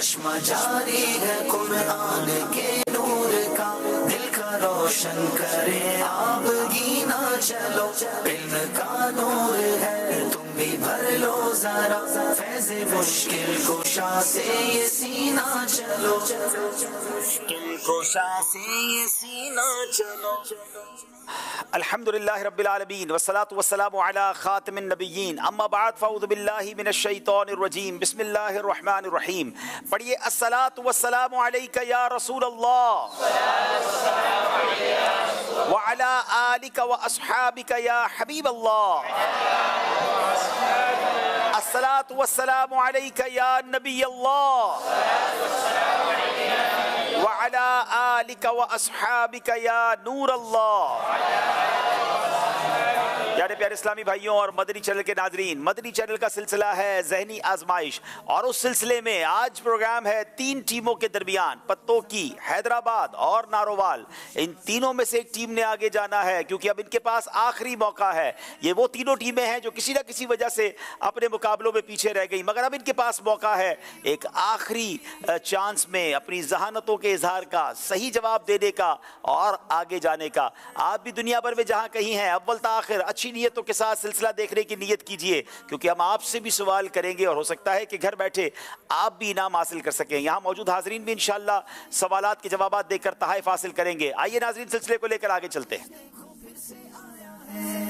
چشمہ جاری ہے قرآن کے نور کا، دل کا روشن کرے آبگی نہ چلو، علم کا نور ہے تم بھی بھر لو ذرا، فیض مشکل کشا سے یہ سینہ چلو، مشکل کشا سے یہ سینہ چلو۔ الحمدللہ رب العالمین والصلاة والسلام علی خاتم النبیین، اما بعد فاعوذ باللہ من الشیطان الرجیم، بسم اللہ الرحمن الرحیم۔ پڑھیے الصلاة والسلام علیک یا رسول اللہ وعلی آلک واصحابک یا حبیب اللہ، الصلاة والسلام علیک یا نبی اللہ وعلی آلک واصحابک یا نور اللہ۔ پیارے پیارے اسلامی بھائیوں اور مدنی چینل کے ناظرین، مدنی چینل کا سلسلہ ہے ذہنی آزمائش، اور اس سلسلے میں آج پروگرام ہے 3 ٹیموں کے درمیان، پتوکی، حیدرآباد اور نارووال۔ ان تینوں میں سے ایک ٹیم نے آگے جانا ہے کیونکہ اب ان کے پاس آخری موقع ہے۔ یہ وہ تینوں ٹیمیں ہیں جو کسی نہ کسی وجہ سے اپنے مقابلوں میں پیچھے رہ گئی، مگر اب ان کے پاس موقع ہے ایک آخری چانس میں اپنی ذہانتوں کے اظہار کا، صحیح جواب دینے کا اور آگے جانے کا۔ آپ بھی دنیا بھر میں جہاں کہیں ہیں، اول تا آخر اچھی نیتوں کے ساتھ سلسلہ دیکھنے کی نیت کیجئے، کیونکہ ہم آپ سے بھی سوال کریں گے اور ہو سکتا ہے کہ گھر بیٹھے آپ بھی انعام حاصل کر سکیں۔ یہاں موجود حاضرین بھی انشاءاللہ سوالات کے جوابات دے کر تحائف حاصل کریں گے۔ آئیے ناظرین سلسلے کو لے کر آگے چلتے ہیں۔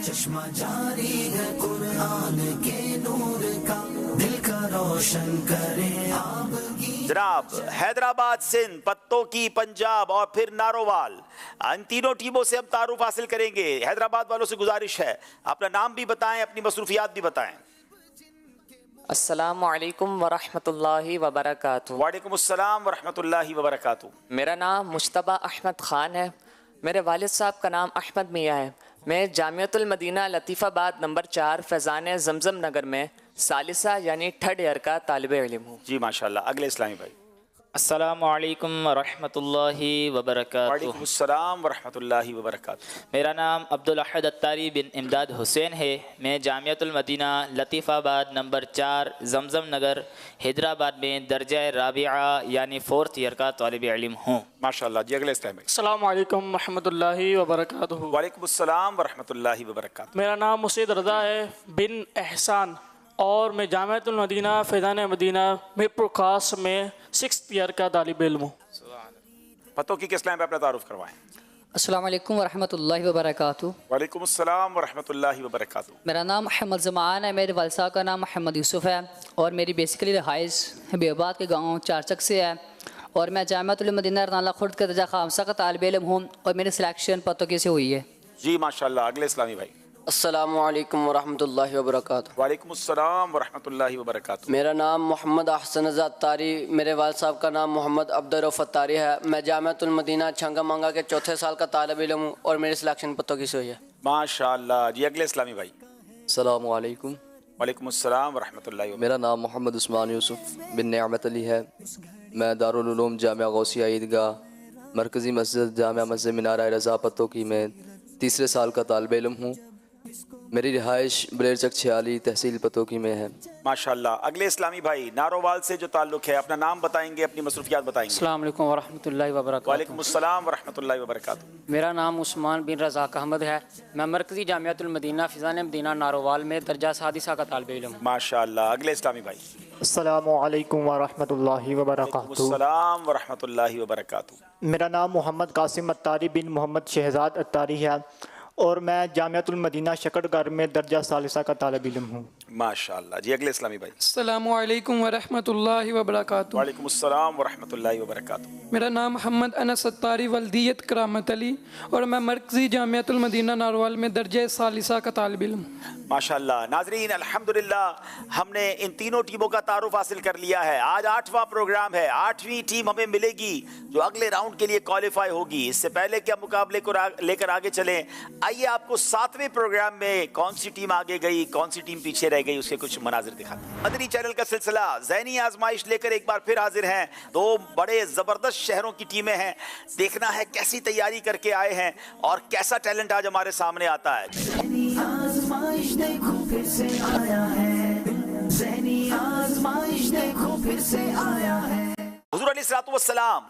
چشمہ جاری ہے قرآن کے نور کا، دل کا روشن کرے آبگی۔ جناب، حیدرآباد، سندھ، پتوکی، پنجاب اور پھر نارووال، ان تینوں ٹیموں سے ہم تعارف حاصل کریں گے۔ حیدرآباد والوں سے گزارش ہے اپنا نام بھی بتائیں، اپنی مصروفیات بھی بتائیں۔ السلام علیکم ورحمۃ اللہ وبرکاتہ۔ وعلیکم السلام ورحمۃ اللہ وبرکاتہ۔ میرا نام مجتبیٰ احمد خان ہے، میرے والد صاحب کا نام احمد میاں ہے۔ میں جامعۃ المدینہ لطیف آباد نمبر 4 فیضان زمزم نگر میں ثالثہ یعنی 3rd ایئر کا طالب علم ہوں۔ جی ماشاءاللہ۔ اگلے اسلامی بھائی۔ السلام علیکم ورحمۃ اللہ وبرکاتہ۔ وعلیکم السلام ورحمۃ اللہ وبرکاتہ۔ میرا نام عبدالاحد اتاری بن امداد حسین ہے، میں جامعۃ المدینہ لطیف آباد نمبر 4 زمزم نگر حیدرآباد میں درجہ رابعہ یعنی 4th ایئر کا طالب علم ہوں۔ ماشاءاللہ۔ جی اگلے اسلامی بھائی۔ السلام علیکم ورحمۃ اللہ وبرکاتہ۔ وعلیکم السلام ورحمۃ اللہ وبرکاتہ۔ میرا نام مسید رضا ہے بن احسان، اور میں جامعۃ المدینہ فیضان مدینہ میرپور خاص میں 6th ایئر کا طالب علم ہوں۔ پتوکی کے اسلام پہ اپنا تعارف کروائیں۔ السلام علیکم ورحمۃ اللہ وبرکاتہ۔ وعلیکم السلام ورحمۃ اللہ وبرکاتہ۔ میرا نام محمد زمان ہے، میرے والد صاحب کا نام محمد یوسف ہے، اور میری بیسیکلی رہائش بیوباد کے گاؤں چارچک سے ہے، اور میں جامعۃ المدینہ رنالہ خرد کا درجہ خامسہ کا طالب علم ہوں، اور میری سلیکشن پتوکی سے ہوئی ہے۔ جی ماشاءاللہ۔ اگلے اسلامی بھائی۔ السلام علیکم ورحمۃ اللہ وبرکاتہ۔ وعلیکم السلام ورحمۃ اللہ وبرکاتہ۔ میرا نام محمد احسن رضا اتاری، میرے والد صاحب کا نام محمد عبدالرؤف اتاری ہے، میں جامعۃ المدینہ چھنگا منگا کے 4تھے سال کا طالب علم ہوں، اور میری سلیکشن پتوکی سے ہوئی ہے۔ ماشاءاللہ۔ جی اگلے اسلامی بھائی۔ السلام علیکم، وعلیکم السلام ورحمۃ اللہ وبرکاتہ۔ میرا نام محمد عثمان یوسف بن نعمت علی ہے، میں دارالعلوم جامعہ غوثیہ عیدگاہ مرکزی مسجد جامعہ مسجد مینارہ رضا پتوکی میں 3رے سال کا طالب علم ہوں۔ میری رہائش بلیرچک 46 تحصیل پتوکی میں ہے۔ ماشاءاللہ۔ اگلے اسلامی بھائی نارووال سے جو تعلق ہے، اپنا نام بتائیں گے، اپنی مصروفیات بتائیں گے۔ السلام علیکم ورحمۃ اللہ وبرکاتہ۔ وعلیکم السلام ورحمۃ اللہ وبرکاتہ۔ میرا نام عثمان بن رزاق احمد ہے، میں مرکزی جامعۃ المدینہ فیضان مدینہ نارووال میں درجہ سادسہ کا طالب علم ہوں۔ ماشاءاللہ۔ اگلے اسلامی بھائی۔ السلام علیکم ورحمۃ اللہ وعلیکم وبرکاتہ۔ السلام ورحمۃ اللہ وبرکاتہ۔ میرا نام محمد قاسم اتاری بن محمد شہزاد اتاری ہے، اور میں جامعۃ المدینہ شکر گڑھ میں درجہ ثالثہ کا طالب علم ہوں۔ ماشاءاللہ۔ جی اگلے اسلامی بھائی۔ السلام علیکم ورحمۃ اللہ وبرکاتہ۔ وعلیکم السلام ورحمۃ اللہ وبرکاتہ۔ میرا نام محمد انس اتاری ولدیت کرامت علی، اور میں مرکزی جامعۃ المدینہ نارووال میں درجہ ثالثہ کا طالب علم ہوں۔ ماشاءاللہ۔ ناظرین الحمدللہ ہم نے ان تینوں ٹیموں کا تعارف حاصل کر لیا ہے۔ آج 8واں پروگرام ہے، 8ویں ٹیم ہمیں ملے گی جو اگلے راؤنڈ کے لیے کوالیفائی ہوگی۔ اس سے پہلے کہ ہم مقابلے کو لے کر آگے چلیں، آئیے آپ کو 7ویں پروگرام میں کون سی ٹیم آگے گئی، کون سی ٹیم پیچھے رہ گئی، اس کے کچھ مناظر دکھاتے ہیں۔ مدنی چینل کا سلسلہ ذہنی آزمائش لے کر ایک بار پھر حاضر ہیں۔ 2 بڑے زبردست شہروں کی ٹیمیں ہیں، دیکھنا ہے کیسی تیاری کر کے آئے ہیں اور کیسا ٹیلنٹ آج ہمارے سامنے آتا ہے۔ ذہنی آزمائش دیکھو پھر سے آیا ہے، ذہنی آزمائش دیکھو پھر سے آیا ہے۔ हुजूर अलैहिस्सलातु वस्सलाम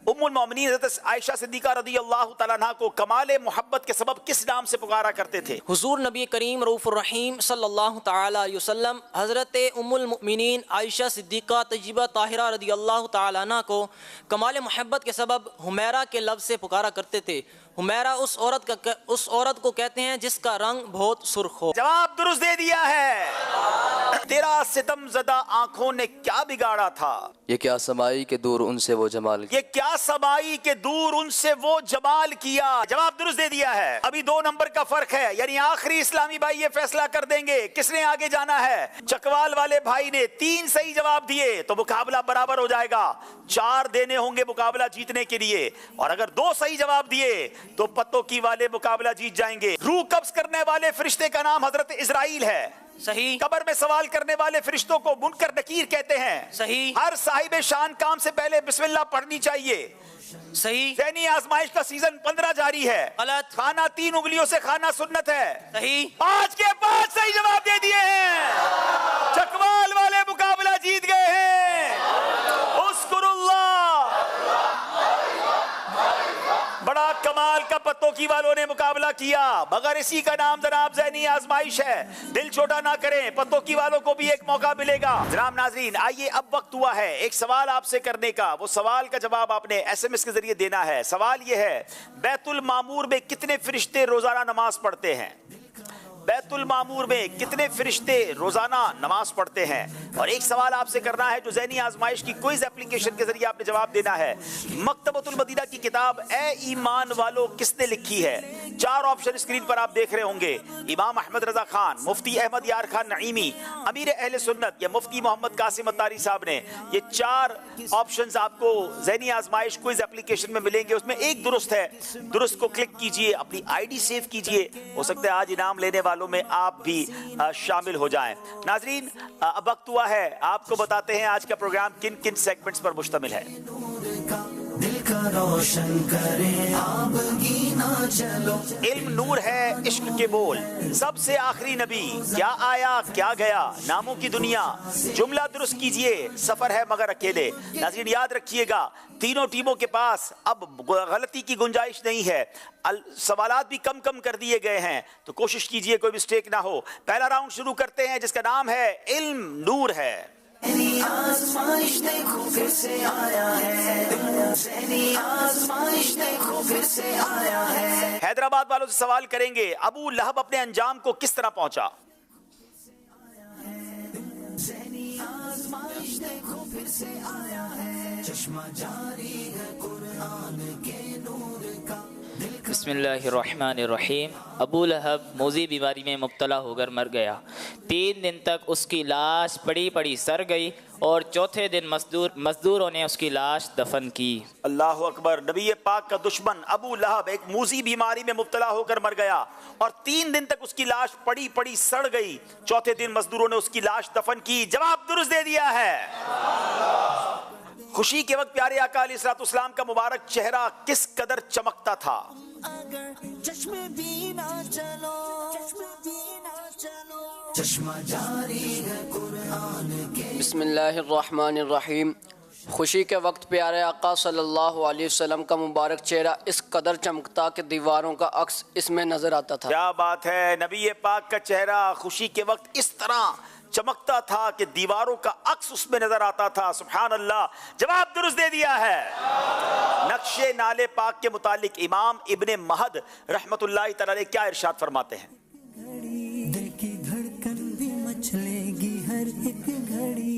उम्मुल मोमिनीन हज़रत आयशा सिद्दीक़ा रज़ियल्लाहु तआला अन्हा को कमाल मोहब्बत के सबब किस नाम से पुकारा करते थे? हुजूर नबी करीम रऊफ़ुर रहीम सल्लल्लाहु तआला अलैहि वसल्लम हज़रत उम्मुल मुमिनीन आयशा सिद्दीक़ा तय्यबा ताहिरा रज़ियल्लाहु तआला अन्हा को कमाल मोहब्बत के सबब हुमैरा के लफ्ज़ से पुकारा करते थे। हुमैरा उस औरत को कहते हैं जिसका रंग बहुत सुर्ख हो। जवाब दुरुस्त दे दिया है। तेरा सितम ज़दा आंखों ने क्या बिगाड़ा था? ये क्या समाई के दूर उनसे वो जमाल ये क्या समाई के दूर उनसे वो जमाल किया। जवाब दुरुस्त दे दिया है। अभी 2 नंबर का फर्क है, यानी आखिरी इस्लामी भाई ये फैसला कर देंगे किसने आगे जाना है। चकवाल वाले भाई ने 3 सही जवाब दिए तो मुकाबला बराबर हो जाएगा। 4 देने होंगे मुकाबला जीतने के लिए, और अगर 2 सही जवाब दिए तो पत्तों की वाले मुकाबला जीत जाएंगे। रूह कब्ज करने वाले फरिश्ते का नाम हजरत इजराइल है। सही। कब्र में सवाल करने वाले फरिश्तों को मुनकर नकीर कहते हैं। सही। हर साहिब शान काम से पहले बिस्मिल्लाह पढ़नी चाहिए। सही। ज़हनी आजमाइश का सीजन 15 जारी है। गलत। खाना 3 उंगलियों से खाना सुन्नत है। सही। 5 के 5 सही जवाब दे दिए हैं। चकवाल वाले मुकाबला जीत गए हैं। उस्कुरुल्लाह। बड़ा कमाल का पत्तों की वालों ने मुकाबला किया, मगर इसी का नाम जनाब ज़हनी आजमाइश है। दिल छोटा ना करें, पत्तों की वालों को भी एक मौका मिलेगा। जनाब नाजरीन, आइए अब वक्त हुआ है एक सवाल आपसे करने का। वो सवाल का जवाब आपने SMS के जरिए देना है। सवाल ये है, बैतुल मामूर में कितने फरिश्ते रोजाना नमाज पढ़ते हैं? बैतुल मामूर में कितने फरिश्ते रोजाना नमाज पढ़ते हैं? और एक सवाल आपसे करना है जो ज़हनी आजमाइश की क्विज एप्लीकेशन के जरिए आपने जवाब देना है। मकतबतुल मदीना की किताब ए ईमान वालों किसने लिखी है? 4 ऑप्शन स्क्रीन पर आप देख रहे होंगे। इमाम अहमद रजा खान, मुफ्ती अहमद यार खान नईमी, अमीर अहले सुन्नत या मुफ्ती मोहम्मद कासिम अत्तारी साहब ने। ये 4 ऑप्शंस आपको ज़हनी आजमाइश क्विज एप्लीकेशन में मिलेंगे। उसमें एक दुरुस्त है, दुरुस्त को क्लिक कीजिए, अपनी ID सेव कीजिए। हो सकता है आज इनाम लेने वालों में आप भी शामिल हो जाएं। नाजरीन, अब वक्त हुआ है, आपको बताते हैं आज का प्रोग्राम किन किन सेगमेंट्स पर मुश्तमिल है। दिल का रोशन करे आबगी ना चलो। इल्म नूर है, इश्क के बोल, सबसे आखिरी नबी, क्या आया क्या गया, नामों की दुनिया, जुमला दुरुस्त कीजिए, सफर है मगर अकेले। नाज़रीन याद रखिएगा, तीनों टीमों के पास अब गलती की गुंजाइश नहीं है। सवालात भी कम कम कर दिए गए हैं, तो कोशिश कीजिए कोई मिस्टेक ना हो। पहला राउंड शुरू करते हैं जिसका नाम है इल्म नूर है। आजमाइश देखो फिर से आया है, आजमाइश देखो फिर से आया है। हैदराबाद वालों से सवाल करेंगे, अबू लहब अपने अंजाम को किस तरह पहुंचा? आजमाइश देखो फिर से आया है, चश्मा जारी है कुरान के नूर का। बिस्मिल्लाहिर्रहमानिर्रहीम। अबू लहब मोज़ी बीमारी में मुब्तला होकर मर गया। 3 दिन तक उसकी लाश पड़ी पड़ी सड़ गई और चौथे दिन मजदूरों ने उसकी लाश दफन की। अल्लाह अकबर। नबी पाक का दुश्मन अबू लहब एक मूजी बीमारी में मुब्तला होकर मर गया और 3 दिन तक उसकी लाश पड़ी पड़ी सड़ गई। चौथे दिन मजदूरों ने उसकी लाश दफन की। जवाब दुरुस्त दे दिया है। खुशी के वक्त प्यारे आका अलैहिस्सलाम का मुबारक चेहरा किस कदर चमकता था? चश्मे भी ना चलो, चश्मा जारी है कुरान के। बिस्मिल्लाहिर्रहमानिर्रहीम। खुशी के वक्त प्यारे आका सल्लल्लाहु अलैहि वसल्लम का मुबारक चेहरा इस कदर चमकता कि दीवारों का अक्स इसमें नजर आता था। क्या बात है। नबी पाक का चेहरा खुशी के वक्त इस तरह चमकता था कि दीवारों का अक्स उसमें नजर आता था। सुभान अल्लाह। जवाब दुरुस्त दे दिया है। नक्शे नाले पाक के मुतालिक इमाम इब्ने महद रहमतुल्लाहि तआला अलैह क्या इरशाद फरमाते हैं? दिल की धड़कन भी मचलेगी हर एक घड़ी।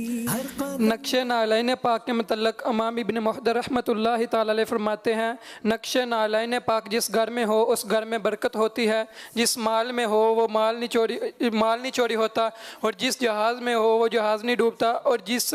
नक्शे नालैन पाक के मतलब इमाम इब्ने महद रहमतुल्लाहि तआला अलैह फरमाते हैं, नक्शे नालैन पाक जिस घर में हो उस घर में बरकत होती है, जिस माल में हो वो माल नहीं चोरी होता, और जिस जहाज़ में हो वो जहाज़ नहीं डूबता, और जिस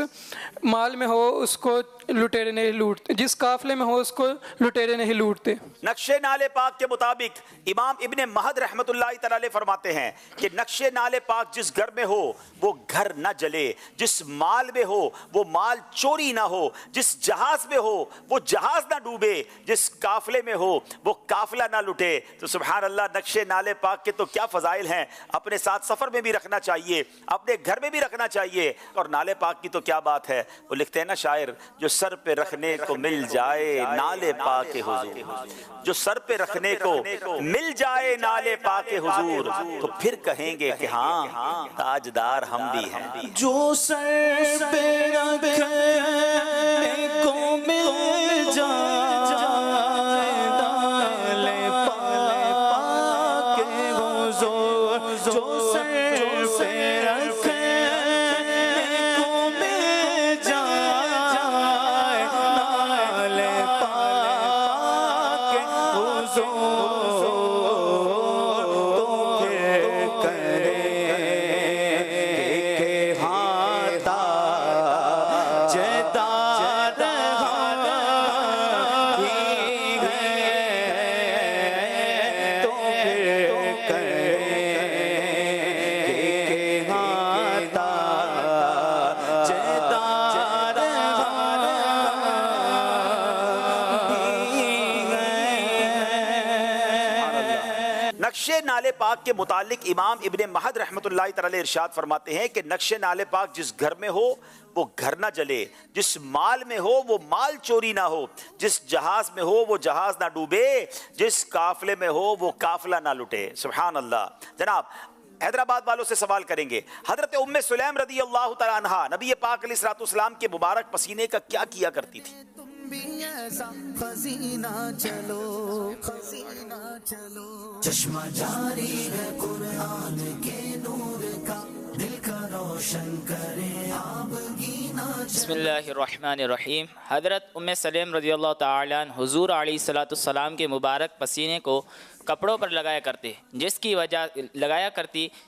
माल में हो उसको लुटेरे नहीं लूटते, जिस काफले में हो उसको लुटेरे नहीं लूटते। नक्शे नाले पाक के मुताबिक इमाम इब्ने महद रहमतुल्लाहि तआला अलैह फरमाते हैं कि नक्शे नाले पाक जिस घर में हो वो घर न जले, जिस माल में हो वो माल चोरी ना हो, जिस जहाज में हो वो जहाज ना डूबे, जिस काफले में हो वो काफला ना लुटे। तो सुभान अल्लाह, नक्शे नाले पाक के तो क्या फजाइल हैं। अपने साथ सफर में भी रखना चाहिए, अपने घर में भी रखना चाहिए। और नाले पाक की तो क्या बात है। वो लिखते हैं ना शायर, जो سر پہ رکھنے کو مل جائے نالے پاک حضور، جو سر پہ رکھنے کو مل جائے نالے پاک حضور، تو پھر کہیں گے کہ ہاں تاجدار ہم بھی ہیں۔ جو سر پہ رکھنے کو مل جائے نالے پاک حضور، جو سر پہ رکھنے کو مل جائے نالے پاک حضور، تو پھر کریں کہ ہاں تاجدار ہی ہیں، تو پھر کریں کہ ہاں تاجدار نقش نالے پاک کے متعلق امام ابن مہد رحمۃ اللہ تعالی ارشاد فرماتے ہیں کہ نقش نالے پاک جس گھر میں ہو وہ گھر نہ جلے، جس مال میں ہو وہ مال چوری نہ ہو، جس جہاز میں ہو وہ جہاز نہ ڈوبے، جس قافلے میں ہو وہ قافلہ نہ لٹے۔ سبحان اللہ۔ جناب حیدرآباد والوں سے سوال کریں گے، حضرت ام سلیم رضی اللہ تعالیٰ عنہا نبی پاک علیہ الصلوۃ والسلام کے مبارک پسینے کا کیا کیا کرتی تھی؟ خزینہ چلو خزینہ چلو، چشمہ جاری ہے قرآن کے نور کا، دل کا روشن کرے آبگینہ چلو۔ بسم اللہ الرحمن الرحیم۔ حضرت ام سلیم رضی اللہ تعالیٰ عنہ حضور علیہ الصلوۃ والسلام کے مبارک پسینے کو کپڑوں پر لگایا کرتی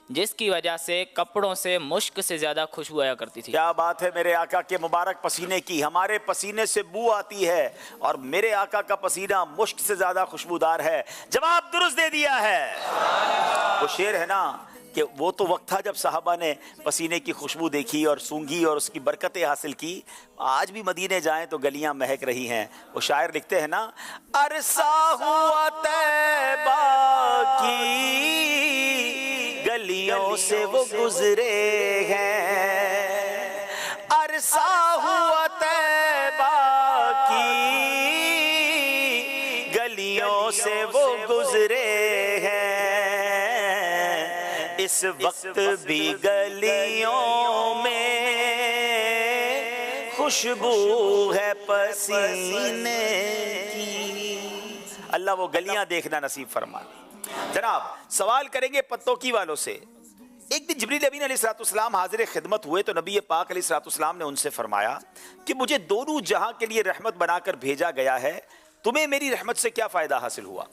جس کی وجہ سے کپڑوں سے مشک سے زیادہ خوشبو آیا کرتی تھی۔ کیا بات ہے میرے آقا کے مبارک پسینے کی، ہمارے پسینے سے بو آتی ہے اور میرے آقا کا پسینہ مشک سے زیادہ خوشبودار ہے۔ جواب درست دے دیا ہے۔ وہ شعر ہے نا کہ وہ تو وقت تھا جب صحابہ نے پسینے کی خوشبو دیکھی اور سونگھی اور اس کی برکتیں حاصل کی، آج بھی مدینے جائیں تو گلیاں مہک رہی ہیں۔ وہ شاعر لکھتے ہیں نا، عرصہ ہوا طیبہ کی گلیوں سے وہ گزرے ہیں، عرصہ ہوا طیبہ کی گلیوں سے وہ گزرے ہیں، اس وقت بھی گلیوں میں خوشبو ہے پسینے کی۔ اللہ وہ گلیاں دیکھنا نصیب فرما۔ جناب سوال کریں گے پتوکی والوں سے۔ ایک دن جبریل امین علیہ السلام حاضر خدمت ہوئے تو نبی پاک علیہ السلام نے ان سے فرمایا کہ مجھے دونوں جہاں کے لیے رحمت بنا کر بھیجا گیا ہے، تمہیں میری رحمت سے کیا فائدہ حاصل ہوا؟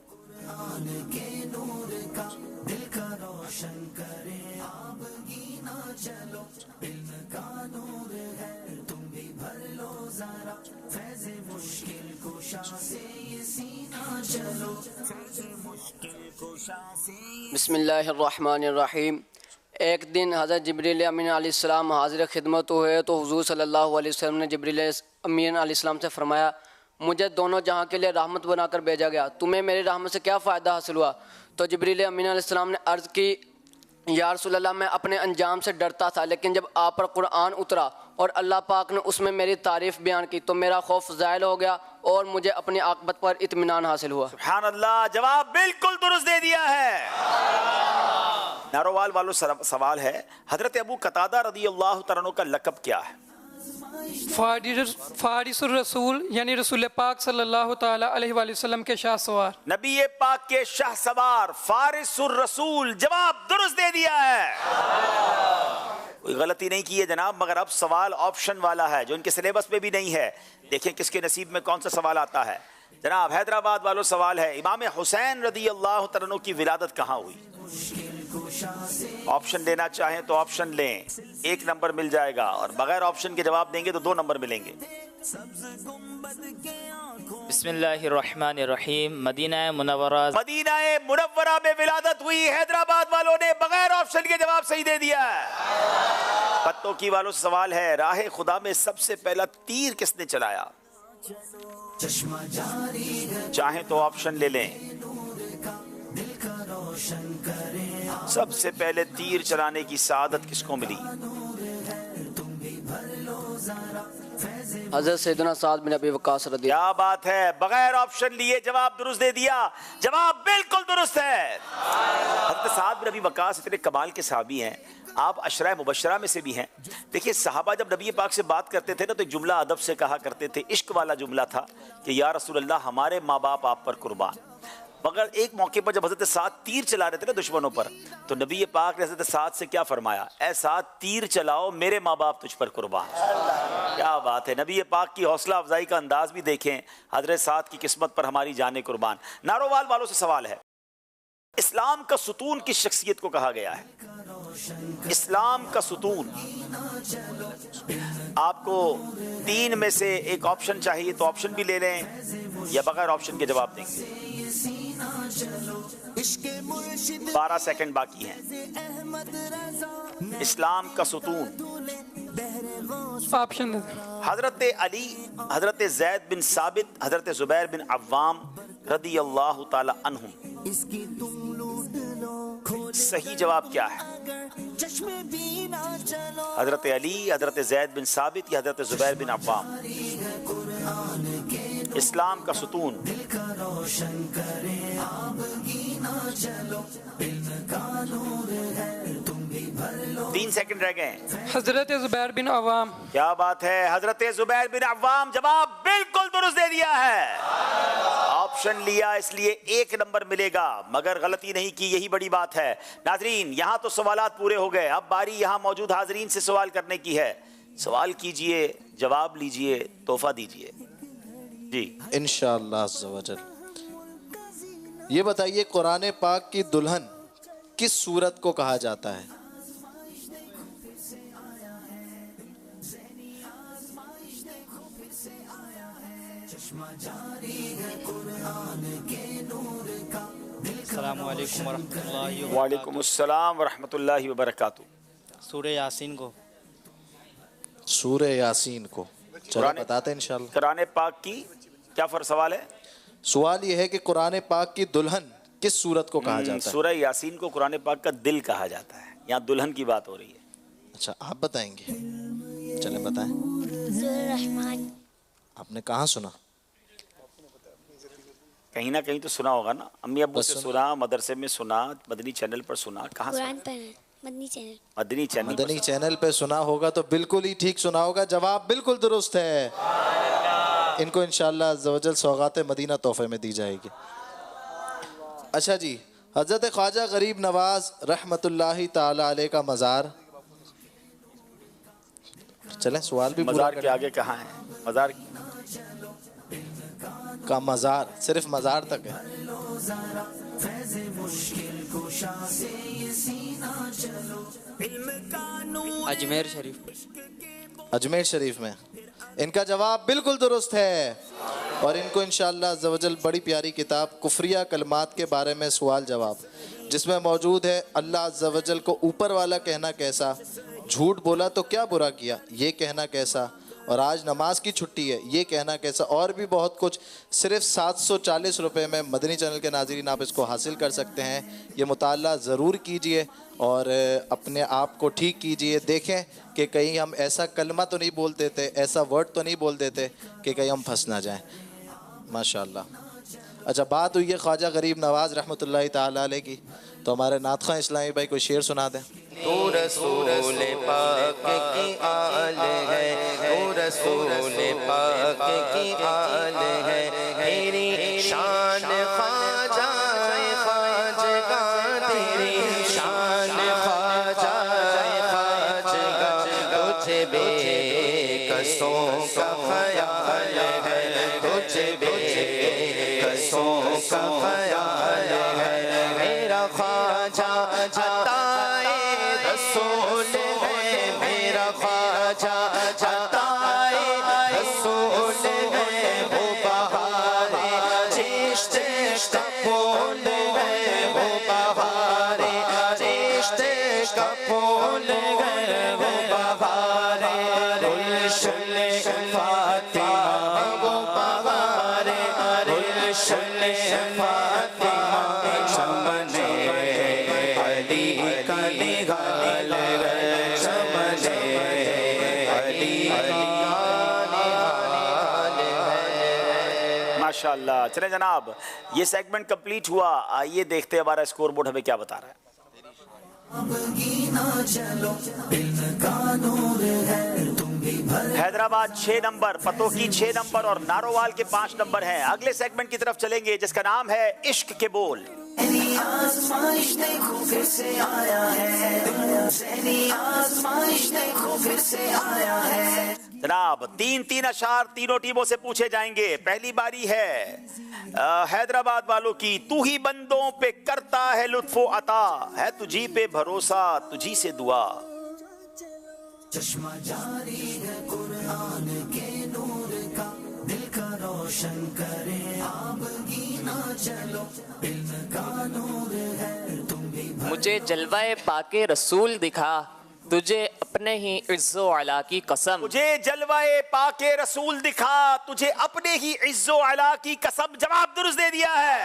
بسم اللہ الرحمن الرحیم۔ ایک دن حضرت جبریل امین علیہ السلام حاضر خدمت ہوئے تو حضور صلی اللہ علیہ وسلم نے جبریل امین علیہ السلام سے فرمایا، مجھے دونوں جہاں کے لیے رحمت بنا کر بھیجا گیا، تمہیں میری رحمت سے کیا فائدہ حاصل ہوا؟ تو جبریل امین علیہ السلام نے عرض کی، یا رسول اللہ میں اپنے انجام سے ڈرتا تھا، لیکن جب آپ پر قرآن اترا اور اللہ پاک نے اس میں میری تعریف بیان کی تو میرا خوف زائل ہو گیا اور مجھے اپنی عاقبت پر اطمینان حاصل ہوا۔ سبحان اللہ، جواب بالکل درست دے دیا ہے۔ ناروال والوں سوال ہے، حضرت ابو قتادہ رضی اللہ تعالیٰ عنہ کا لقب کیا ہے؟ فارس الرسول، یعنی رسول پاک صلی اللہ تعالیٰ علیہ وآلہ وسلم کے شاہ سوار۔ نبی پاک کے شاہ سوار فارس الرسول، جواب درست دے دیا ہے۔ کوئی غلطی نہیں کی ہے جناب، مگر اب سوال آپشن والا ہے جو ان کے سلیبس میں بھی نہیں ہے۔ دیکھیں کس کے نصیب میں کون سا سوال آتا ہے۔ جناب حیدرآباد والوں سوال ہے، امام حسین رضی اللہ تعالیٰ عنہ کی ولادت کہاں ہوئی؟ آپشن لینا چاہیں تو آپشن لیں، 1 نمبر مل جائے گا، اور بغیر آپشن کے جواب دیں گے تو 2 نمبر ملیں گے۔ بسم اللہ الرحمن الرحیم۔ مدینہ منورہ میں ولادت ہوئی۔ حیدرآباد والوں نے بغیر آپشن کے جواب صحیح دے دیا ہے۔ پتوکی والوں سے سوال ہے، راہ خدا میں سب سے پہلا تیر کس نے چلایا؟ چاہیں تو آپشن لے لیں۔ سب سے پہلے تیر چلانے کی سعادت کس کو ملی؟ حضرت سیدنا سعد بن ابی وقاص رضی اللہ کیا بات ہے، بغیر آپشن لیے جواب درست دے دیا، جواب بالکل درست ہے۔ حضرت سعد بن ابی وقاص اتنے کمال کے صحابی ہیں، آپ عشرہ مبشرہ میں سے بھی ہیں۔ دیکھیے صحابہ جب نبی پاک سے بات کرتے تھے نا تو ایک جملہ ادب سے کہا کرتے تھے، عشق والا جملہ تھا کہ یا رسول اللہ ہمارے ماں باپ آپ پر قربان۔ مگر ایک موقع پر جب حضرت سعد تیر چلا رہے تھے نا دشمنوں پر، تو نبی پاک نے حضرت سعد سے کیا فرمایا؟ اے سعد تیر چلاؤ، میرے ماں باپ تجھ پر قربان۔ کیا بات ہے، نبی پاک کی حوصلہ افزائی کا انداز بھی دیکھیں، حضرت سعد کی قسمت پر ہماری جانیں قربان۔ نارووال والوں سے سوال ہے، اسلام کا ستون کس شخصیت کو کہا گیا ہے؟ اسلام کا ستون۔ آپ کو تین میں سے ایک آپشن چاہیے تو آپشن بھی لے لیں یا بغیر آپشن کے جواب دیں گے۔ 12 سیکنڈ باقی ہیں۔ اسلام کا ستون، آپشن حضرت علی، حضرت زید بن ثابت، حضرت زبیر بن عوام رضی اللہ تعالی عنہم۔ صحیح جواب کیا ہے؟ حضرت علی، حضرت زید بن ثابت یا حضرت زبیر بن عوام؟ اسلام کا ستون۔ 3 سیکنڈ رہ گئے۔ حضرت زبیر بن عوام۔ کیا بات ہے، حضرت زبیر بن عوام، جواب بالکل درست دے دیا ہے۔ آپشن لیا اس لیے 1 نمبر ملے گا، مگر غلطی نہیں کی، یہی بڑی بات ہے۔ ناظرین یہاں تو سوالات پورے ہو گئے، اب باری یہاں موجود حاضرین سے سوال کرنے کی ہے۔ سوال کیجئے، جواب لیجئے، تحفہ دیجئے۔ جی انشاءاللہ عز و جل۔ یہ بتائیے قرآن پاک کی دلہن کس سورت کو کہا جاتا ہے؟ السلام علیکم ورحمۃ اللہ وبرکاتہ۔ وعلیکم السلام ورحمۃ اللہ وبرکاتہ۔ سورہ یاسین کو۔ سورہ یاسین کو، چلو بتاتے ہیں انشاءاللہ۔ قرآن پاک کی کیا سوال ہے؟ سوال یہ ہے کہ قرآن پاک کی دلہن کس سورت کو کہا جاتا ہے؟ سورہ یاسین کو قرآن پاک کا دل کہا جاتا ہے، یہاں دلہن کی بات ہو رہی ہے۔ اچھا آپ بتائیں گے، چلیں بتائیں۔ سورہ رحمان۔ آپ نے کہاں سنا؟ کہیں نہ کہیں تو سنا ہوگا نا، امی ابو سے سنا، مدرسے میں سنا، مدنی چینل پر سنا، کہاں سنا؟ قرآن پر مدنی چینل۔ مدنی چینل پہ سنا ہوگا تو بالکل ہی ٹھیک سنا ہوگا، جواب بالکل درست ہے۔ ان کو انشاءاللہ عز و جل سوغات مدینہ تحفے میں دی جائے گی۔ اچھا جی، حضرت خواجہ غریب نواز رحمت اللہ تعالی علیہ کا مزار، چلیں سوال بھی پورا مزار کے آگے کہاں ہے؟ مزار کا مزار صرف مزار تک ہے۔ اجمیر شریف۔ اجمیر شریف میں، ان کا جواب بالکل درست ہے، اور ان کو انشاءاللہ عز و جل بڑی پیاری کتاب کفریہ کلمات کے بارے میں سوال جواب، جس میں موجود ہے اللہ عز و جل کو اوپر والا کہنا کیسا، جھوٹ بولا تو کیا برا کیا یہ کہنا کیسا، اور آج نماز کی چھٹی ہے یہ کہنا کیسا، اور بھی بہت کچھ۔ صرف 740 روپے میں مدنی چینل کے ناظرین آپ اس کو حاصل کر سکتے ہیں۔ یہ مطالعہ ضرور کیجئے اور اپنے آپ کو ٹھیک کیجئے، دیکھیں کہ کہیں ہم ایسا کلمہ تو نہیں بول دیتے، ایسا ورڈ تو نہیں بول دیتے کہ کہیں ہم پھنس نہ جائیں۔ ماشاءاللہ۔ اچھا بات ہوئی ہے خواجہ غریب نواز رحمۃ اللہ تعالی علیہ کی، تو ہمارے نعت خواں اسلامی بھائی کوئی شعر سنا دیں۔ تو رسول پاک کی آل ہے، تو رسول پاک کی آل ہے، تیری شان خواجہ خواجگاہ، تیری شان خواجہ خواجگاہ، تجھ بے کسوں کا خیال ہے، تجھ بے کسوں کا خیال ہے، میرا خواجہ عطائے رسول ہے، میرا خواجہ عطائے رسول ہے، وہ بہار چشت کا پھول ہے، وہ بہار چشت کا پھول ہے، وہ بہار گلشن فاطمہ، وہ بہار گلشن فاطمہ، چمن علی کا نگال ہے، چمن علی کا نگال माशाल्लाह। चले जनाब, ये सेगमेंट कंप्लीट हुआ। आइए देखते हैं हमारा स्कोर बोर्ड हमें क्या बता रहा है। हैदराबाद 6 नंबर, पतोकी 6 नंबर और नारोवाल के 5 नंबर हैं। अगले सेगमेंट की तरफ चलेंगे जिसका नाम है इश्क के बोल। आज़माइश देखो फिर से आया है, आज़माइश देखो फिर से आया है। जनाब 3-3 अशार तीनों टीमों से पूछे जाएंगे। पहली बारी है हैदराबाद वालों की। तू ही बंदों पे करता है लुत्फो अता, है तुझी पे भरोसा तुझी से दुआ। चश्मा जारी है कुरान के नूर का, दिल का रोशन करे आबगीना चलो, इल्म का नूर है तुम भी। मुझे जलवाए पाके रसूल दिखा, तुझे अपने ही इज्जो अला की कसम। मुझे जलवाए पाके रसूल दिखा, तुझे अपने ही इज्जो अला की कसम। जवाब दुरुस्त दे दिया है।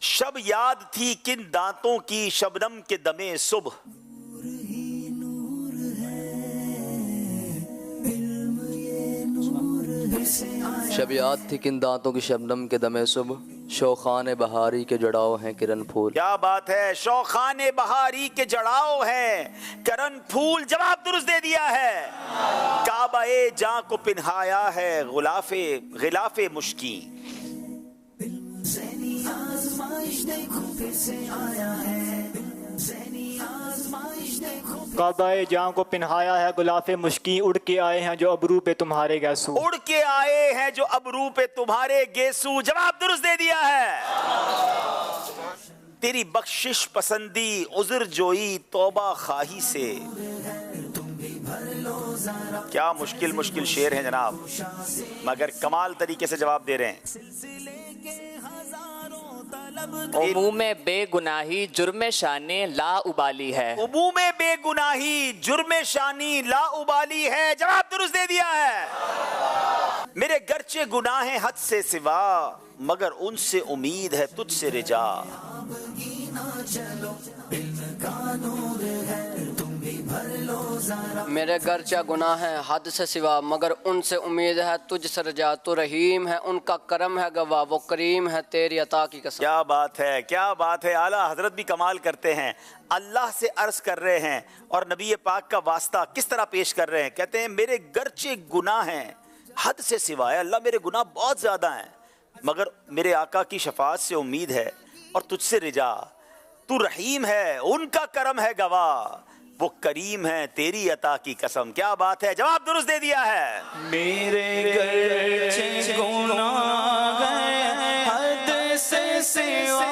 शब याद थी किन दांतों की, शबनम के दमे सुबह। शब याद थी किन दांतों की, शबनम के दमे सुबह, शौखान बहारी के जड़ाव हैं किरण फूल। क्या बात है, शौखान बहारी के जड़ाव हैं किरण फूल। जवाब दुरुस्त दे दिया है। काबाए जां को पिन्हाया है गिलाफे मुश्की। काबाए जां को पिन्हाया है गुलाफे मुश्की, उड़ के आए हैं जो अबरू पे तुम्हारे गैसू। उड़ के आए हैं जो अबरू पे तुम्हारे गेसू। जवाब दुरुस्त दे दिया है। तेरी बख्शिश पसंदी उज़्र जोई तौबा खाही से। क्या मुश्किल मुश्किल शेर हैं जनाब, मगर कमाल तरीके से जवाब दे रहे हैं। उमूमे बेगुनाही जुर्मे शाने ला उबाली है। उमूमे बेगुनाही जुर्मे शानी ला उबाली है। जवाब दुरुस्त दे दिया है। मेरे गर्चे गुनाह हद से सिवा, मगर उनसे उम्मीद है तुझसे रिजा। मेरे गर्चा गुनाह है हद से सिवा, मगर उनसे उम्मीद है तुझ से रजा। तो रहीम है उनका करम है गवाह, वो करीम है तेरी अता की कसम। क्या बात है, क्या बात है। आला हजरत भी कमाल करते हैं। अल्लाह से अर्ज कर रहे हैं और नबी पाक का वास्ता किस तरह पेश कर रहे हैं। कहते हैं मेरे गर्चे गुनाह हैं हद से सिवा, अल्लाह मेरे गुनाह बहुत ज्यादा हैं, मगर मेरे आका की शफाअत से उम्मीद है और तुझसे रिजा। तू रहीम है उनका करम है गवाह, वो करीम है तेरी अता की कसम। क्या बात है, जवाब दुरुस्त दे दिया है। मेरे गर्चे गुनाह हद से सिवा,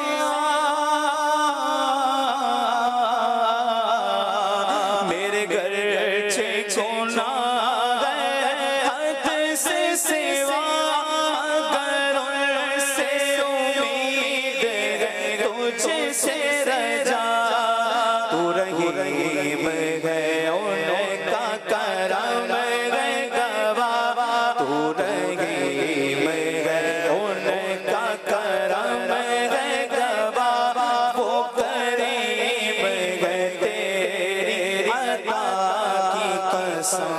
मेरे गर्चे गुनाह हद से सिवा, अगर उनसे उम्मीद है तुझे से रजा। तू रहीम है उनका करम है गवाह, तू रहीम है उनका करम है गवाह, वो करीम है तेरी अता की कसम।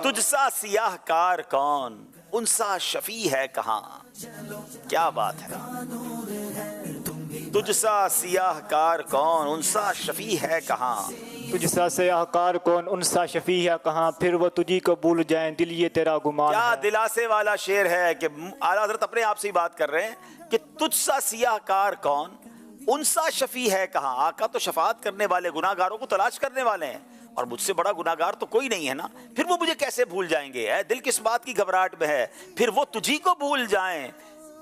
तुझसा सियाह कार कौन, उनसा शफी है कहाँ। क्या बात है। तुझसा सियाह कार कौन, उनसा शफी है कहाँ। तुझसा सियाहकार कौन, उनसा शफी है कहाँ, फिर वो तुझी को भूल जाए दिल ये तेरा गुमान। क्या दिलासे वाला शेर है कि आला हज़रत अपने आप से ही बात कर रहे हैं कि तुझसा सियाहकार कौन, उनसा शफी है कहाँ। आका तो शफाअत करने वाले गुनाहगारों को तलाश करने वाले हैं, और मुझसे बड़ा गुनाहगार तो कोई नहीं है ना, फिर वो मुझे कैसे भूल जाएंगे। है दिल किस बात की घबराहट में है, फिर वो तुझी को भूल जाएं,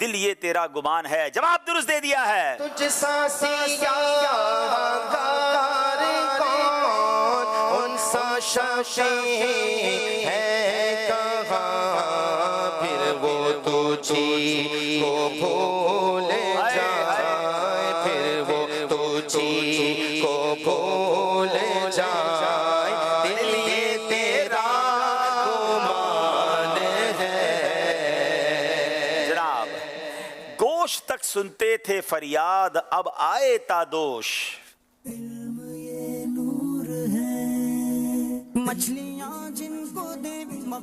दिल ये तेरा गुमान है। जवाब दुरुस्त दे दिया है। तुझसा सियाहकार कौन, उनसा शफी है कहाँ, फिर वो तुझी को भूल जाए, फिर वो तुझी को भूल जाए, दिल ये तेरा गुमान है। जनाब गोश तक सुनते थे फरियाद, अब आए तादोश। मछलियां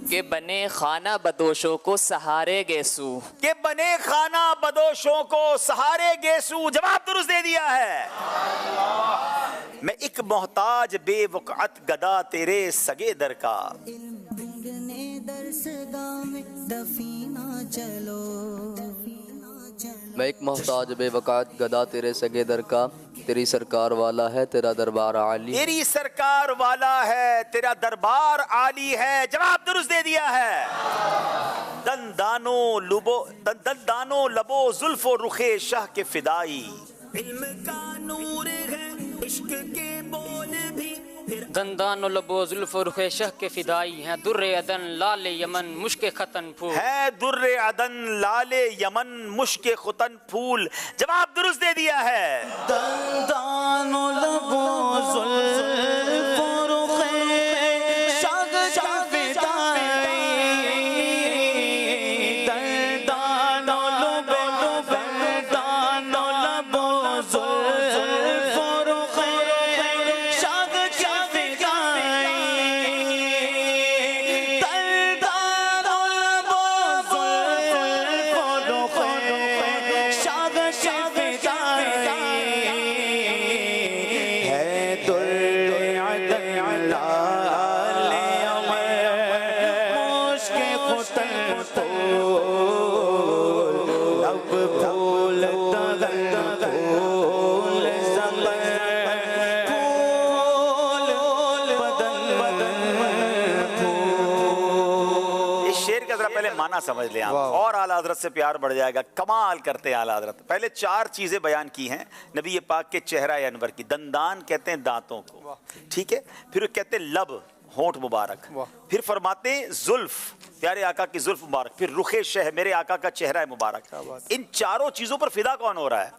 کہ بنے خانہ بدوشوں کو سہارے گیسو. کہ بنے خانہ بدوشوں کو سہارے گیسو. جواب درست دے دیا ہے. میں ایک محتاج بے وقعت گدا تیرے سگے در کا. میں ایک محتاج بے وقعت گدا تیرے سگے در کا. تیری سرکار والا ہے تیرا دربار عالی. تیری سرکار والا ہے تیرا دربار عالی ہے. جواب درست دے دیا ہے. دندانو لبو زلف و رخ شاہ کے فدائی. علم کا نور ہے عشق کے بول بھی. دندان و لبو زلف و رخ شہ کے فدائی ہیں در عدن لال یمن مشک ختن پھول. ہے در عدن لال یمن مشک ختن پھول. جواب درست دے دیا ہے. دندان و لبو زلف و رخ شاہ کے فدائی. دندان و لبو زلف و رخ شاہ کے فدائی. دندان و لبو زلف و رخ شاہ کے فدائی. ہے در عدن لال یمن مشک ختن پھول. اب پھول دغن پھول زمن پھول بدن پھول. اس شعر کا ذرا پہلے معنی سمجھ لیں آپ اور اعلیٰ حضرت سے پیار بڑھ جائے گا. کمال کرتے ہیں اعلیٰ حضرت. پہلے 4 چیزیں بیان کی ہیں نبی پاک کے چہرہ انور کی. دندان کہتے ہیں دانتوں کو, ٹھیک ہے. پھر کہتے ہیں لب, ہونٹ مبارک. پھر فرماتے ہیں زلف, پیارے آقا کی زلف مبارک. پھر رخ شہ, میرے آقا کا چہرہ مبارک. ان چاروں چیزوں پر فدا کون ہو رہا ہے؟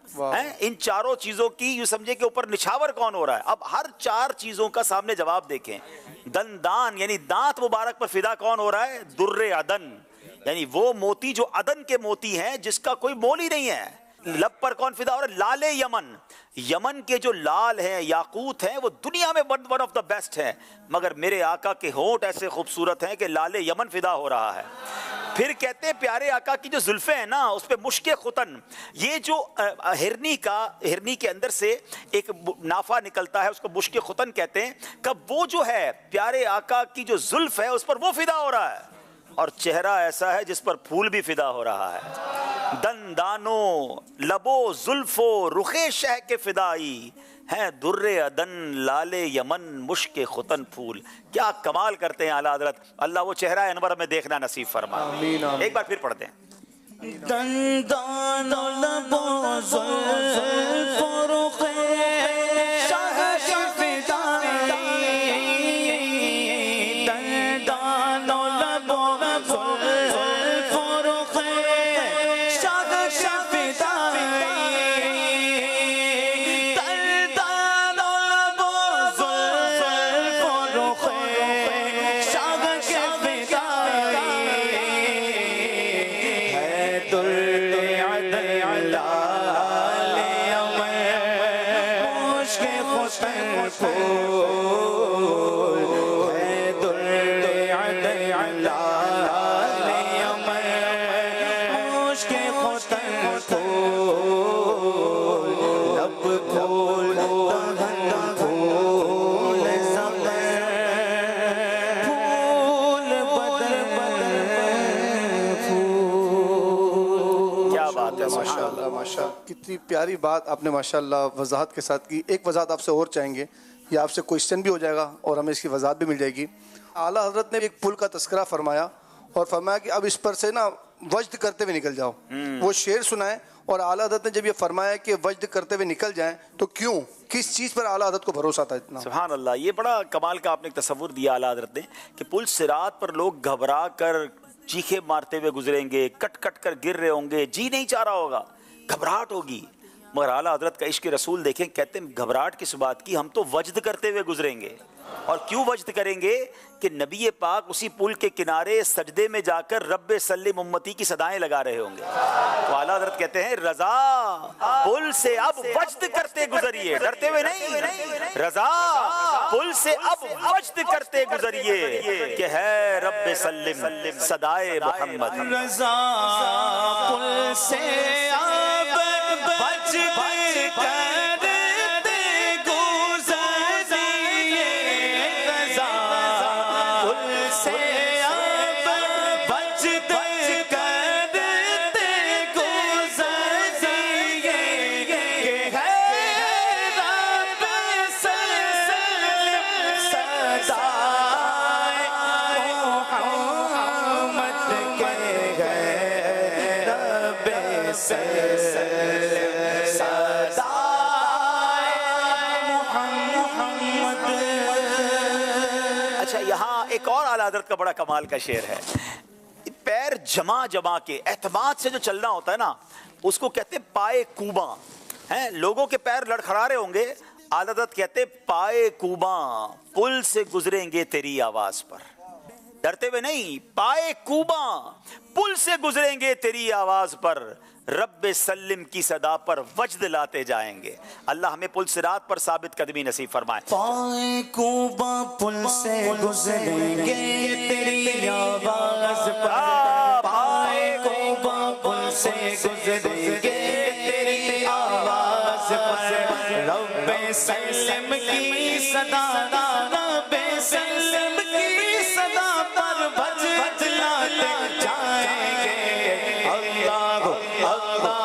ان چاروں چیزوں کی یوں سمجھے کہ اوپر نچھاور کون ہو رہا ہے؟ اب ہر 4 چیزوں کا سامنے جواب دیکھیں. دندان یعنی دانت مبارک پر فدا کون ہو رہا ہے؟ در عدن یعنی وہ موتی جو عدن کے موتی ہیں جس کا کوئی مول ہی نہیں ہے. لب پر کون فدا ہو رہا ہے؟ لال یمن. یمن کے جو لال ہیں, یاقوت ہیں, وہ دنیا میں ون آف دا بیسٹ ہیں, مگر میرے آقا کے ہونٹ ایسے خوبصورت ہیں کہ لال یمن فدا ہو رہا ہے. پھر کہتے ہیں پیارے آقا کی جو زلفیں ہیں نا اس پہ مشک ختن, یہ جو ہرنی کے اندر سے ایک نافع نکلتا ہے اس کو مشک ختن کہتے ہیں. کب وہ جو ہے پیارے آقا کی جو زلف ہے اس پر وہ فدا ہو رہا ہے, اور چہرہ ایسا ہے جس پر پھول بھی فدا ہو رہا ہے. دندانو لبو زلفو رخ شہ کے فدائی ہیں در عدن لال یمن مشک ختن پھول. کیا کمال کرتے ہیں اعلیٰ حضرت. اللہ وہ چہرہ انور میں دیکھنا نصیب فرمائے. ایک بار پھر پڑھتے ہیں. دندان لبو زلف رخ شاہ کے فدائی. دندان لبو زلف رخ شاہ کے فدائی. دندان لبو زلف رخ شاہ کے فدائی. کتنی پیاری بات آپ نے ماشاءاللہ وضاحت کے ساتھ کی. ایک وضاحت آپ سے اور چاہیں گے, یہ آپ سے کوئسچن بھی ہو جائے گا اور ہمیں اس کی وضاحت بھی مل جائے گی. اعلیٰ حضرت نے ایک پل کا تذکرہ فرمایا اور فرمایا کہ اب اس پر سے نا وجد کرتے ہوئے نکل جاؤ. وہ شعر سنائے, اور اعلیٰ حضرت نے جب یہ فرمایا کہ وجد کرتے ہوئے نکل جائیں تو کیوں, کس چیز پر اعلیٰ حضرت کو بھروسہ تھا اتنا؟ سبحان اللہ, یہ بڑا کمال کا آپ نے ایک تصور دیا اعلیٰ حضرت نے کہ پل صراط پر لوگ گھبرا کر چیخے مارتے ہوئے گزریں گے, کٹ کٹ کر گر رہے ہوں گے, جی نہیں چاہ رہا ہوگا, گھبراہٹ ہوگی. مگر اعلیٰ حضرت کا عشق رسول دیکھیں, کہتے ہیں گھبراہٹ کس بات کی, ہم تو وجد کرتے ہوئے گزریں گے. और क्यों वज्द करेंगे कि नबी पाक उसी पुल के किनारे सजदे में जाकर रब्बे सल्लिम उम्मती की सदाएं लगा रहे होंगे। तो आला हज़रत कहते हैं रजा पुल से अब वज्द करते गुजरिए, डरते हुए नहीं, रजा पुल से अब वज्द करते गुजरिए कि है रब्बे सल्लिम सदाए मोहम्मद। रजा पुल से अब वज्द करते गुजरिए, रजा पुल से अब वज्द करते गुजरिए कि है रब सल्लिम सदाए मोहम्मद के गए रब सल्लिम सदाए मोहम्मद। अच्छा, यहाँ एक और आला हज़रत का बड़ा कमाल का शेर है। पैर जमा जमा के एतमाद से जो चलना होता है ना, उसको कहते पाए कूबा। हैं, लोगों के पैर लड़खड़ा रहे होंगे, आला हज़रत कहते पाए कूबा पुल से गुजरेंगे तेरी आवाज पर, डरते हुए नहीं, पाए कूबा पुल से गुजरेंगे तेरी आवाज पर, रब्बे सल्लिम की सदा पर वज्द लाते जाएंगे। अल्लाह हमें पुल सिरात पर साबित कदमी नसीब फरमाए। पाए कूबा पुल से गुजरेंगे तेरी आवाज पर, पाए कूबा पुल से गुजरेंगे तेरी आवाज पर, रब्बे सल्लिम की सदा, रब्बे सल्लिम की सदा पर वज्द लाते जाएंगे। अल्लाह अल्लाह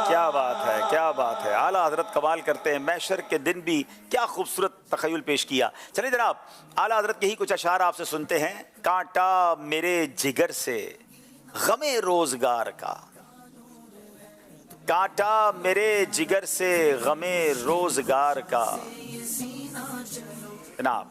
क्या बात है, क्या बात है। आला हज़रत कमाल करते हैं। महशर के दिन भी क्या खूबसूरत तख़य्युल पेश किया। चलिए जनाब, आला हज़रत के ही कुछ अशार आपसे सुनते हैं। कांटा मेरे जिगर से गमे रोजगार का, कांटा मेरे जिगर से गमे रोजगार का। जनाब,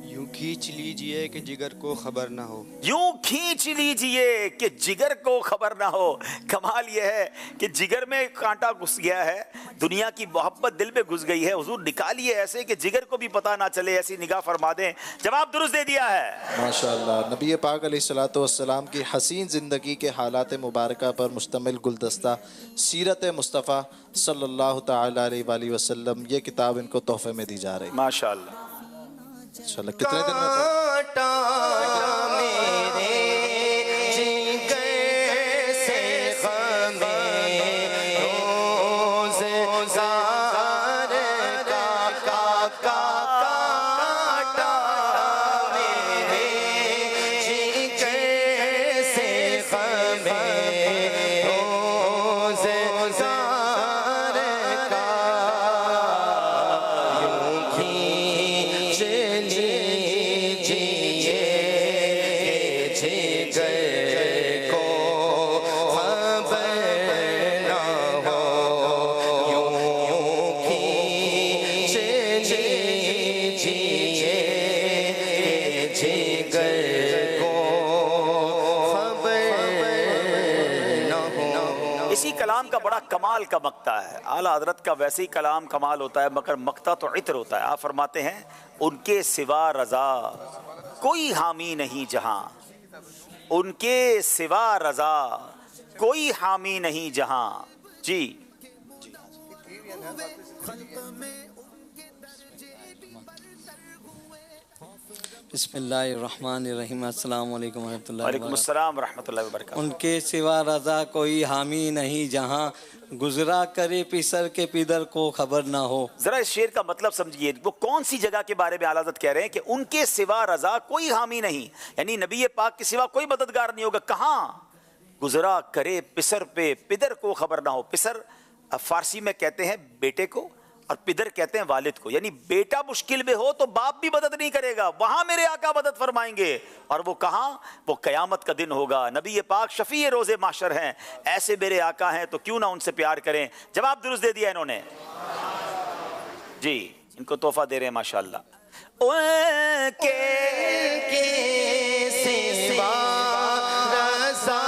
यूं खींच लीजिए कि जिगर को खबर ना हो, यूं खींच लीजिए कि जिगर को खबर ना हो। कमाल यह है कि जिगर में कांटा घुस गया है, दुनिया की मोहब्बत दिल में घुस गई है। हुजूर निकालिए ऐसे कि जिगर को भी पता ना चले, ऐसी निगाह फरमा दें। जवाब दुरुस्त दे दिया है माशाअल्लाह। नबी पाक अलैहिस्सलातु वस्सलाम की हसीन ज़िंदगी के हालात मुबारका पर मुश्तमिल गुलदस्ता सीरत मुस्तफ़ा सल्लल्लाहु तआला अलैहि वसल्लम, ये किताब इनको तोहफे में दी जा रही है। माशाअल्लाह। इंशाअल्लाह कितने दिन में कांटा मेरे जिगर से गमे रोज़गार का, कांटा मेरे जिगर से गमे रोज़गार का, यूं खींच लीजिए जिगर को खबर ना हो, यूं खींच लीजिए जिगर को खबर ना हो। इसी कलाम का बड़ा कमाल का मक्ता है। आला हज़रत का वैसे ही कलाम कमाल होता है, मगर मक्ता तो इत्र होता है। आप फरमाते हैं उनके सिवा रजा कोई हामी नहीं जहां, उनके सिवा रजा कोई हामी नहीं जहां। जी बिस्मिल्लाहिर्रहमानिर्रहीम, अस्सलाम वालेकुम वरहमतुल्लाहि वालेकुम अस्सलाम रहमतुल्लाहि व बरकातहू। उनके सिवा रजा कोई हामी नहीं जहाँ, गुजरा करे पिसर के पिदर को खबर ना हो। जरा इस शेर का मतलब समझिए, वो कौन सी जगह के बारे में आला हज़रत कह रहे हैं कि उनके सिवा रजा कोई हामी नहीं, यानी नबी पाक के सिवा कोई मददगार नहीं होगा। कहाँ? गुजरा करे पिसर पे पिदर को खबर ना हो। पिसर फारसी में कहते हैं बेटे को, اور پدر کہتے ہیں والد کو، یعنی بیٹا مشکل میں ہو تو باپ بھی مدد نہیں کرے گا، وہاں میرے آقا مدد فرمائیں گے. اور وہ کہاں؟ وہ قیامت کا دن ہوگا. نبی پاک شفیع روز محشر ہیں، ایسے میرے آقا ہیں تو کیوں نہ ان سے پیار کریں. جواب درست دے دیا انہوں نے. جی ان کو تحفہ دے رہے ہیں ماشاءاللہ. ان کے سوا رضا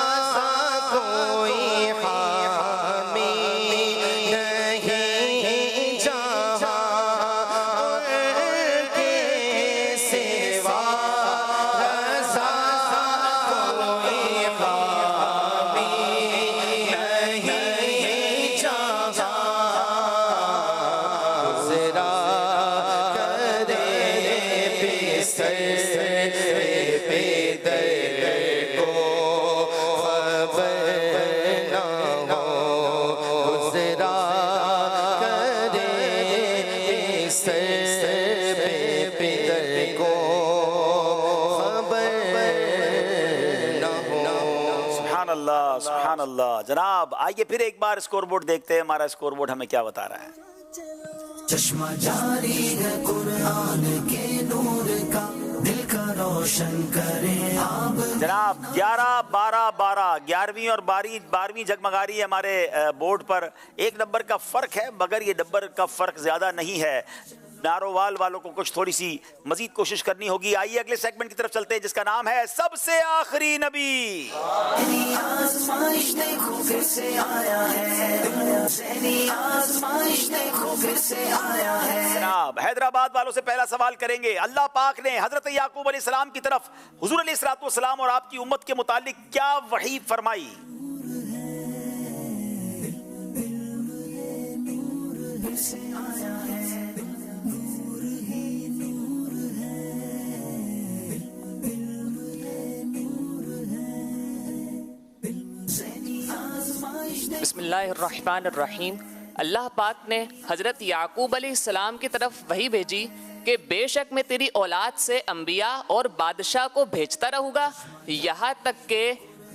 کوئی حامی نہیں جہاں، ان کے سوا رضا کوئی حامی نہیں جہاں. گزرا سبحان اللہ. جناب آئیے پھر ایک بار اسکور بورڈ دیکھتے ہیں، ہمارا اسکور بورڈ ہمیں کیا بتا رہا ہے. چشمہ جاری ہے قرآن کے نور کا، دل کا روشن کرے آپ. جناب 11 12 12 11ویں اور 12ویں جگمگا رہی ہے ہمارے بورڈ پر. ایک نمبر کا فرق ہے مگر یہ نمبر کا فرق زیادہ نہیں ہے. نارووال والوں کو کچھ تھوڑی سی مزید کوشش کرنی ہوگی. آئیے اگلے سیگمنٹ کی طرف چلتے ہیں جس کا نام ہے سب سے آخری نبی. آزمائش دیکھو پھر سے آیا ہے، آزمائش دیکھو پھر سے آیا ہے. جناب حیدرآباد والوں سے پہلا سوال کریں گے. اللہ پاک نے حضرت یعقوب علیہ السلام کی طرف حضور علیہ الصلوۃ والسلام اور آپ کی امت کے متعلق کیا وحی فرمائی؟ بسم اللہ الرحمن الرحیم. اللہ پاک نے حضرت یعقوب علیہ السلام کی طرف وحی بھیجی کہ بے شک میں تیری اولاد سے انبیاء اور بادشاہ کو بھیجتا رہوں گا، یہاں تک کہ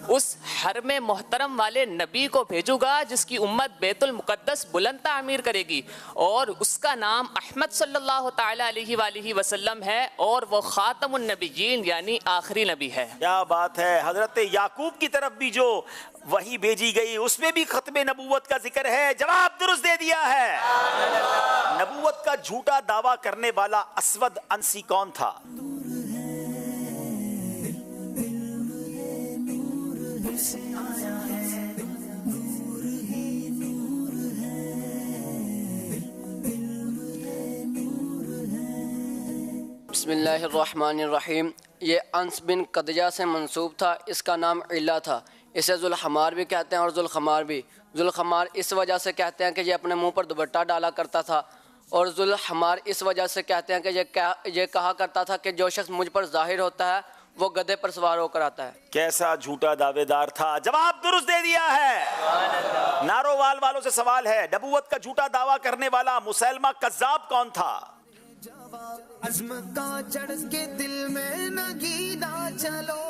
اس حرم محترم والے نبی کو بھیجوں گا جس کی امت بیت المقدس بلند تعمیر کرے گی، اور اس کا نام احمد صلی اللہ تعالی علیہ وآلہ وسلم ہے، اور وہ خاتم النبیین یعنی آخری نبی ہے. کیا بات ہے. حضرت یعقوب کی طرف بھی جو وحی بھیجی گئی اس میں بھی ختم نبوت کا ذکر ہے. جواب درست دے دیا ہے. نبوت کا جھوٹا دعویٰ کرنے والا اسود انسی کون تھا؟ بسم اللہ الرحمن الرحیم. یہ انس بن قدجہ سے منسوب تھا. اس کا نام علا تھا. اسے ذوالخمار بھی کہتے ہیں اور ذوالخمار بھی. ذوالخمار اس وجہ سے کہتے ہیں کہ یہ اپنے منہ پر دوپٹہ ڈالا کرتا تھا، اور ذوالحمار اس وجہ سے کہتے ہیں کہ یہ کہا کرتا تھا کہ جو شخص مجھ پر ظاہر ہوتا ہے وہ گدھے پر سوار ہو کر آتا ہے. کیسا جھوٹا دعوے دار تھا. جواب درست دے دیا ہے. نارووال والوں سے سوال ہے. نبوت کا جھوٹا دعویٰ کرنے والا مسیلمہ کذاب کون تھا؟ عزم کا چڑھ کے دل میں نگینا چلو،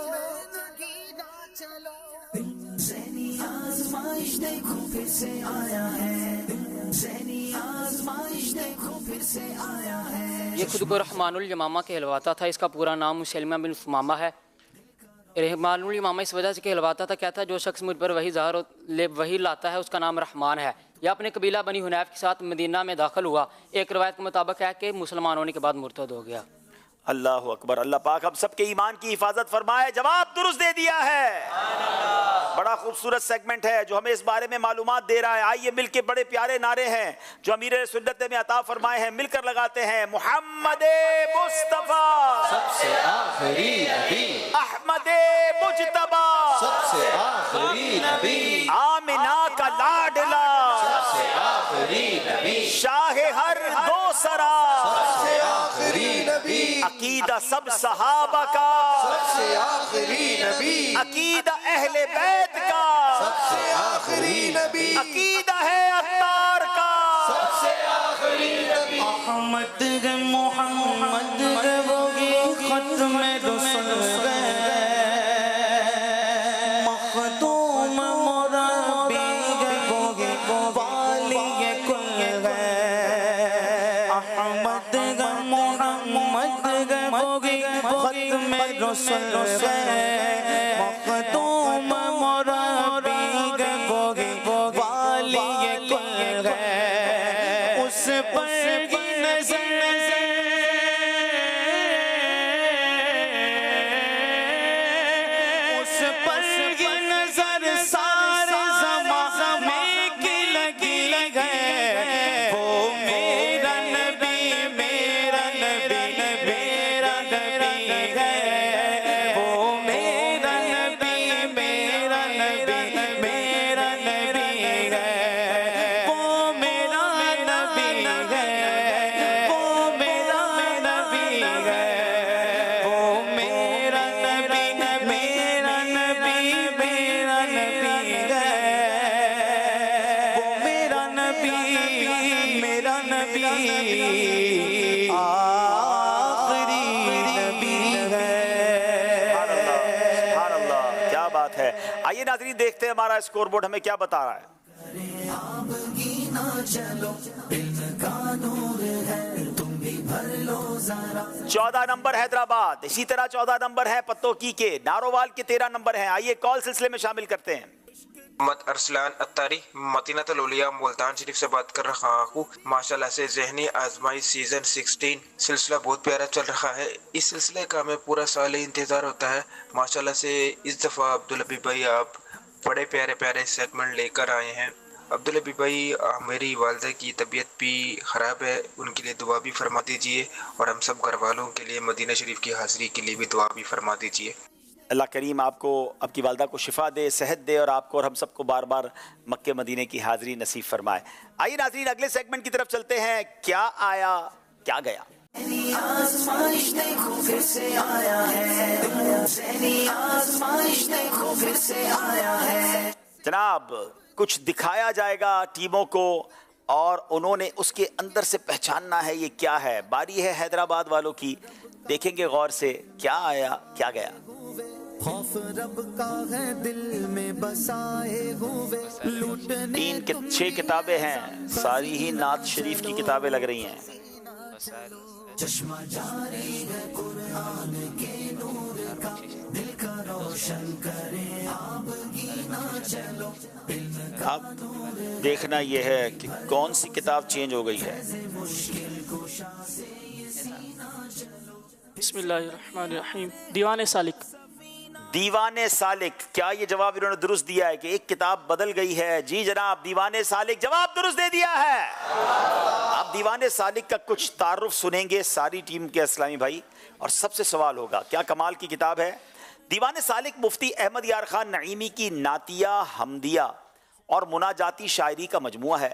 ذہنی آزمائش دیکھو پھر سے آیا ہے، ذہنی آزمائش دیکھو پھر سے آیا ہے. یہ خود کو رحمان الیمامہ کہلواتا تھا. اس کا پورا نام مسلمہ بن ثمامہ ہے. رحمان الیمامہ اس وجہ سے کہلواتا تھا، کہتا ہے جو شخص مجھ پر وحی لاتا ہے اس کا نام رحمان ہے. یہ اپنے قبیلہ بنی حنیف کے ساتھ مدینہ میں داخل ہوا. ایک روایت کے مطابق ہے کہ مسلمان ہونے کے بعد مرتد ہو گیا. اللہ اکبر. اللہ پاک ہم سب کے ایمان کی حفاظت فرمائے. جواب درست دے دیا ہے. بڑا خوبصورت سیگمنٹ ہے جو ہمیں اس بارے میں معلومات دے رہا ہے. آئیے مل کے بڑے پیارے نعرے ہیں جو امیر سنت نے عطا فرمائے ہیں مل کر لگاتے ہیں. محمد مصطفیٰ سب سے آخری نبی، احمد مجتبی سب سے آخری نبی، آمنہ کا لاڈلا سب سے آخری نبی، شاہ ہر دو سرا سب سے آخری نبی، عقیدہ سب صحابہ کا سب سے آخری نبی، عقیدہ اہل بیت کا سب سے آخری نبی، عقیدہ ہے اتار کا سب سے آخری نبی. احمد محمد گوگی ختم رسل مختوم مربی گوگی والی کل رسل ہے مخدوم مربی وہ والی کل ہے اس پر آئیے ناظرین دیکھتے ہیں ہمارا اسکور بورڈ ہمیں کیا بتا رہا ہے۔ 14 نمبر حیدرآباد، اسی طرح 14 نمبر ہے پتوکی کے، نارووال کے 13 نمبر ہیں۔ آئیے کال سلسلے میں شامل کرتے ہیں۔ محمد ارسلان اتاری مدینہ الاولیاء ملتان شریف سے بات کر رہا ہوں۔ ماشاءاللہ سے ذہنی آزمائش سیزن 16 سلسلہ بہت پیارا چل رہا ہے۔ اس سلسلے کا ہمیں پورا سال انتظار ہوتا ہے۔ ماشاءاللہ سے اس دفعہ عبدالحبیب بھائی آپ بڑے پیارے پیارے سیگمنٹ لے کر آئے ہیں۔ عبدالحبیب بھائی میری والدہ کی طبیعت بھی خراب ہے، ان کے لیے دعا بھی فرما دیجئے، اور ہم سب گھر والوں کے لیے مدینہ شریف کی حاضری کے لیے بھی دعا بھی فرما دیجئے۔ اللہ کریم آپ کو، آپ کی والدہ کو شفا دے، صحت دے، اور آپ کو اور ہم سب کو بار بار مکہ مدینے کی حاضری نصیب فرمائے۔ آئیے ناظرین اگلے سیگمنٹ کی طرف چلتے ہیں۔ کیا آیا کیا گیا؟ آزمائش دیکھو پھر سے آیا ہے، ذہنی آزمائش دیکھو پھر سے آیا ہے۔ جناب کچھ دکھایا جائے گا ٹیموں کو اور انہوں نے اس کے اندر سے پہچاننا ہے یہ کیا ہے۔ باری ہے حیدرآباد والوں کی، دیکھیں گے غور سے کیا آیا کیا گیا۔ خوف رب کا ہے دل میں بسائے ہوئے، لوٹنے 6 کتابیں ہیں، ساری ہی نعت شریف کی کتابیں لگ رہی ہیں۔ چشمہ جاری ہے قرآن کے نور کا، دل کا روشن کرے آبگی نہ چلو۔ اب دیکھنا یہ ہے کہ کون سی کتاب چینج ہو گئی ہے۔ بسم اللہ الرحمن الرحیم۔ دیوان سالک۔ دیوان سالک، کیا یہ جواب انہوں نے درست دیا ہے کہ ایک کتاب بدل گئی ہے؟ جی جناب، دیوان سالک جواب درست دے دیا ہے۔ آپ دیوان سالک کا کچھ تعارف سنیں گے ساری ٹیم کے اسلامی بھائی، اور سب سے سوال ہوگا کیا کمال کی کتاب ہے۔ دیوان سالک مفتی احمد یار خان نعیمی کی نعتیہ، حمدیہ اور مناجاتی شاعری کا مجموعہ ہے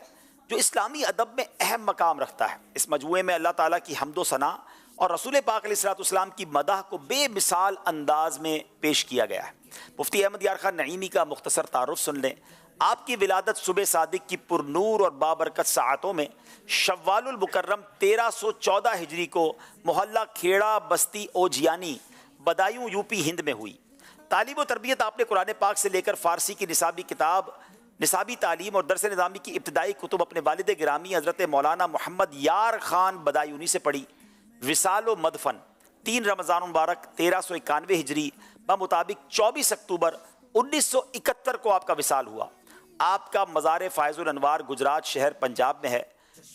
جو اسلامی ادب میں اہم مقام رکھتا ہے۔ اس مجموعے میں اللہ تعالیٰ کی حمد و ثنا اور رسول پاک علیہ الصلوۃ والسلام کی مدح کو بے مثال انداز میں پیش کیا گیا ہے۔ مفتی احمد یار خان نعیمی کا مختصر تعارف سن لیں۔ آپ کی ولادت صبح صادق کی پرنور اور بابرکت ساعتوں میں شوال المکرم 1314 ہجری کو محلہ کھیڑا بستی اوجیانی بدایوں یوپی ہند میں ہوئی۔ تعلیم و تربیت آپ نے قرآن پاک سے لے کر فارسی کی نصابی تعلیم اور درس نظامی کی ابتدائی کتب اپنے والد گرامی حضرت مولانا محمد یار خان بدایونی سے پڑھی۔ وصال و مدفن 3 رمضان مبارک 1391 ہجری بمطابق 24 اکتوبر 1971 کو آپ کا وصال ہوا۔ آپ کا مزار فائز الانوار گجرات شہر پنجاب میں ہے۔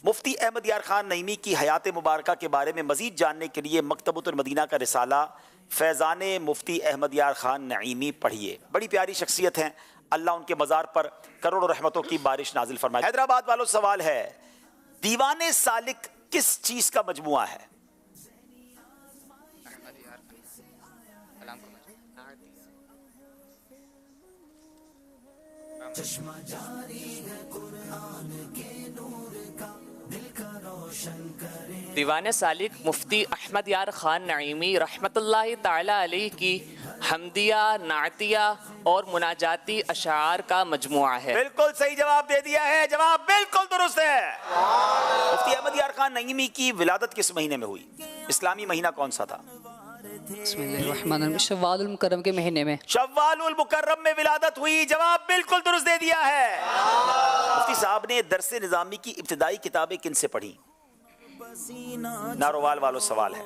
مفتی احمد یار خان نعیمی کی حیات مبارکہ کے بارے میں مزید جاننے کے لیے مکتبۃ المدینہ کا رسالہ فیضان مفتی احمد یار خان نعیمی پڑھیے۔ بڑی پیاری شخصیت ہیں، اللہ ان کے مزار پر کروڑوں رحمتوں کی بارش نازل فرمائے۔ حیدرآباد والوں سوال ہے، دیوان سالک کس چیز کا مجموعہ ہے؟ چشمہ جاری ہے قرآن کے نور کا، دل کا روشن کرے۔ دیوان سالک مفتی احمد یار خان نعیمی رحمت اللہ تعالی علیہ کی حمدیہ، نعتیہ اور مناجاتی اشعار کا مجموعہ ہے۔ بالکل صحیح جواب دے دیا ہے، جواب بالکل درست ہے۔ مفتی احمد یار خان نعیمی کی ولادت کس مہینے میں ہوئی؟ اسلامی مہینہ کون سا تھا؟ بسم اللہ الرحمن الرحیم۔ شوال المکرم کے مہینے میں۔ شوال المکرم میں ولادت ہوئی، جواب بالکل درست دے دیا ہے۔ مفتی صاحب نے درس نظامی کی ابتدائی کتابیں کن سے پڑھی؟ नारोवाल वालों सवाल है।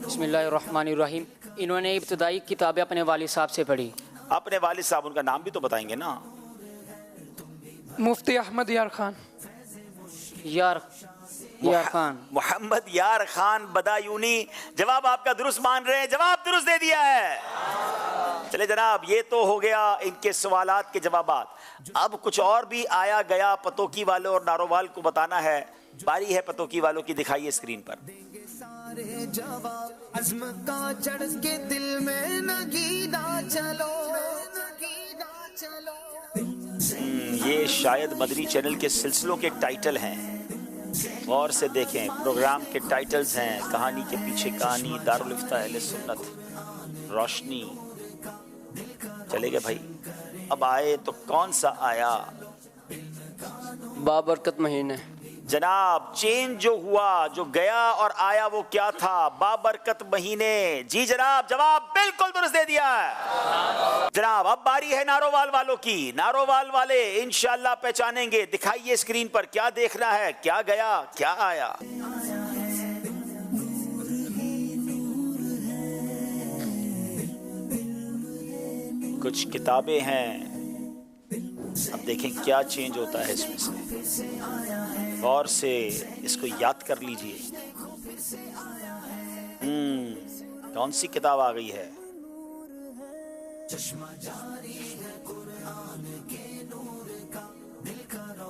बिस्मिल्लाहिर्रहमानिर्रहीम। इन्होंने इब्तदाई किताबें अपने वालिद साहब से पढ़ी। अपने वालिद साहब, उनका नाम भी तो बताएंगे ना। मुफ्ती अहमद यार खान। यार खान, मोहम्मद यार खान बदायूनी। जवाब आपका दुरुस्त मान रहे हैं, जवाब दुरुस्त दे दिया है। चले जनाब, ये तो हो गया इनके सवालात के जवाबात। अब कुछ और भी आया गया पतोकी वालों और नारोवाल को बताना है। बारी है पतोकी वालों की, दिखाइए स्क्रीन पर। अज़्म का चढ़ के दिल में नगीना चलो। ये शायद मदनी चैनल के सिलसिलों के टाइटल हैं, गौर से देखें। प्रोग्राम के टाइटल्स हैं कहानी के पीछे कहानी, दारुल इफ्ता अहले सुन्नत, रोशनी। चलेगा भाई। अब आए तो कौन सा आया? बाबरकत महीने। जनाब, चेंज जो हुआ, जो गया और आया, वो क्या था? बाबरकत महीने। जी जनाब, जवाब बिल्कुल दुरुस्त दे दिया है। जनाब, अब बारी है नारोवाल वालों की। नारोवाल वाले इंशाल्लाह पहचानेंगे। दिखाइए स्क्रीन पर, क्या देखना है, क्या गया, क्या आया। कुछ किताबें हैं, अब देखें क्या चेंज होता है इसमें से। गौर से इसको याद कर लीजिए। कौन सी किताब आ गई है?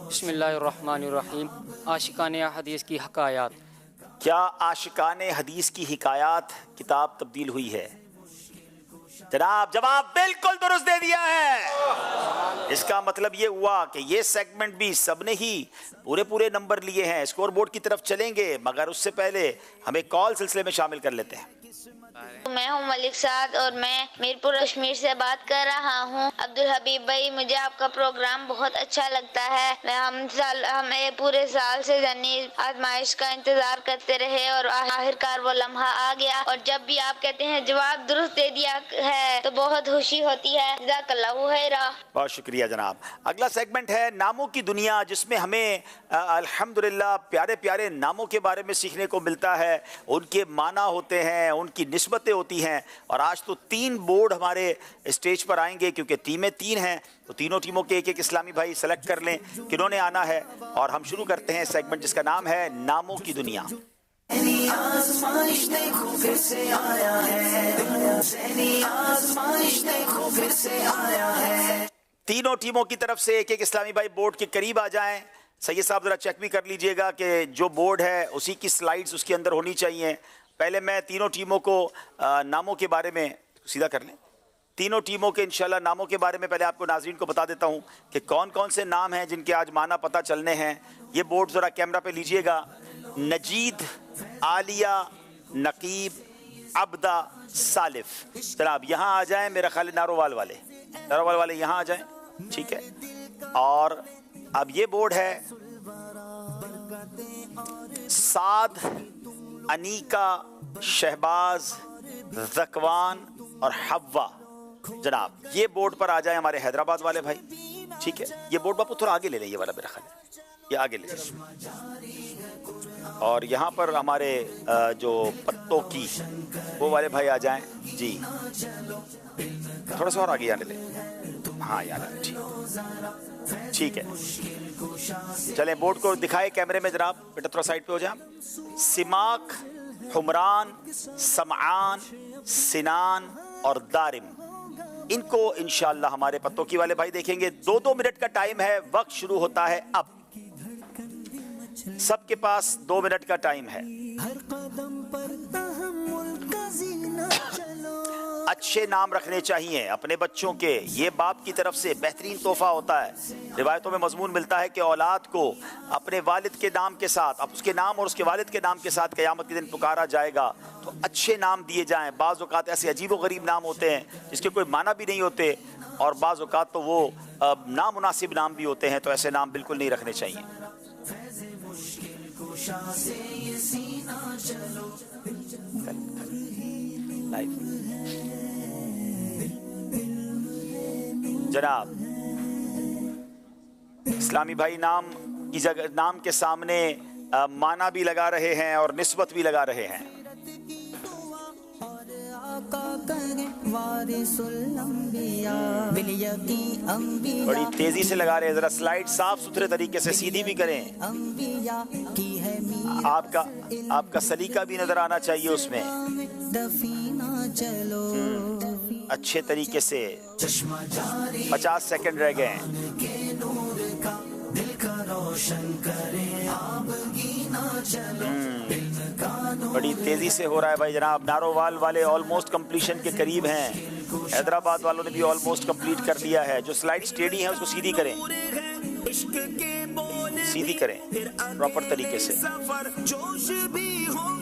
बिस्मिल्लाहिर्रहमानिर्रहीम। आशिकाने हदीस की हकायात। क्या आशिकाने हदीस की हिकायात किताब तब्दील हुई है? जनाब, जवाब बिल्कुल दुरुस्त दे दिया है। इसका मतलब ये हुआ कि ये सेगमेंट भी सबने ही पूरे नंबर लिए हैं। स्कोर बोर्ड की तरफ चलेंगे, मगर उससे पहले हमें कॉल सिलसिले में शामिल कर लेते हैं। मैं हूं मलिक साद और मैं मीरपुर कश्मीर से बात कर रहा हूं। अब्दुल हबीब भाई, मुझे आपका प्रोग्राम बहुत अच्छा लगता है। हमें पूरे साल से जनी आजमाइश का इंतजार करते रहे और आखिरकार वो लम्हा आ गया। और जब भी आप कहते हैं जवाब दुरुस्त दे दिया है तो बहुत खुशी होती है। जज़ाकल्लाहु खैरा। बहुत शुक्रिया जनाब। अगला सेगमेंट है नामों की दुनिया, जिसमें हमें अल्हम्दुलिल्लाह प्यारे प्यारे नामों के बारे में सीखने को मिलता है। उनके माना होते हैं, उनकी निस्बतें होती हैं। और आज तो 3 बोर्ड हमारे स्टेज पर आएंगे, क्योंकि टीमें 3 हैं, तो तीनों टीमों के एक इस्लामी भाई सेलेक्ट कर लें किन्होंने आना है। और हम शुरू करते हैं सेगमेंट जिसका नाम है नामों की दुनिया। आज़माइश देखो फिर से आया है, आज़माइश देखो फिर से आया है। तीनों टीमों की तरफ से एक इस्लामी भाई बोर्ड के करीब आ जाएं। सैयद साहब जरा चेक भी कर लीजिएगा कि जो बोर्ड है उसी की स्लाइड्स उसके अंदर होनी चाहिए। पहले मैं तीनों टीमों को नामों के बारे में सीधा कर लें। तीनों टीमों के इंशाल्लाह नामों के बारे में पहले आपको नाज़रीन को बता देता हूं कि कौन कौन से नाम हैं जिनके आज माना पता चलने हैं। ये बोर्ड ज़रा कैमरा पे लीजिएगा। नजीद, आलिया, नकीब, अब्दा, सालिफ। जनाब यहाँ आ जाएं। मेरा ख्याल नारोवाल वाले यहाँ आ जाएं, ठीक है। और अब ये बोर्ड है साद, अनीका, शहबाज, ज़कवान और हव्वा। जनाब ये बोर्ड पर आ जाए हमारे हैदराबाद वाले भाई, ठीक है। ये बोर्ड बापू थोड़ा आगे ले लें, ये वाला मेरा ख्याल है, ये आगे ले लें। और यहाँ पर हमारे जो पत्तों की वो वाले भाई आ जाएं जी। थोड़ा सा और आगे आने लें। हाँ यार, ठीक है। चलें बोर्ड को दिखाए कैमरे में जनाब। बेटा थोड़ा साइड पे हो जाए। सिमाक, हुमरान, समआन, सिनान और दारिम, इनको इंशाल्लाह हमारे पत्तों की वाले भाई देखेंगे। 2-2 मिनट का टाइम है। वक्त शुरू होता है अब। सबके पास 2 मिनट का टाइम है। अच्छे नाम रखने चाहिए अपने बच्चों के। ये बाप की तरफ से बेहतरीन तोहफा होता है। रिवायतों में मजमून मिलता है कि औलाद को अपने वालिद के नाम के साथ, अब उसके नाम और उसके वालिद के नाम के साथ क़यामत के दिन पुकारा जाएगा तो अच्छे नाम दिए जाएं। बाज़ औक़ात ऐसे अजीब व गरीब नाम होते हैं जिसके कोई माना भी नहीं होते, और बाज़ औक़ात तो वो नामुनासिब नाम भी होते हैं, तो ऐसे नाम बिल्कुल नहीं रखने चाहिए। जनाब اسلامی بھائی نام کی جگہ نام کے سامنے معنی بھی لگا رہے ہیں اور نسبت بھی لگا رہے ہیں. بڑی تیزی سے لگا رہے ہیں, ذرا سلائیڈ صاف ستھرے طریقے سے سیدھی بھی کریں. آپ کا سلیقہ بھی نظر آنا چاہیے اس میں, اچھے طریقے سے. 50 سیکنڈ رہ گئے ہیں. بڑی تیزی سے ہو رہا ہے بھائی جناب. نارووال والے آلموسٹ کمپلیشن کے قریب ہیں. حیدرآباد والوں نے بھی آلموسٹ کمپلیٹ کر لیا ہے. جو سلائیڈ سٹیڈی ہیں اس کو سیدھی کریں, سیدھی کریں پراپر طریقے سے.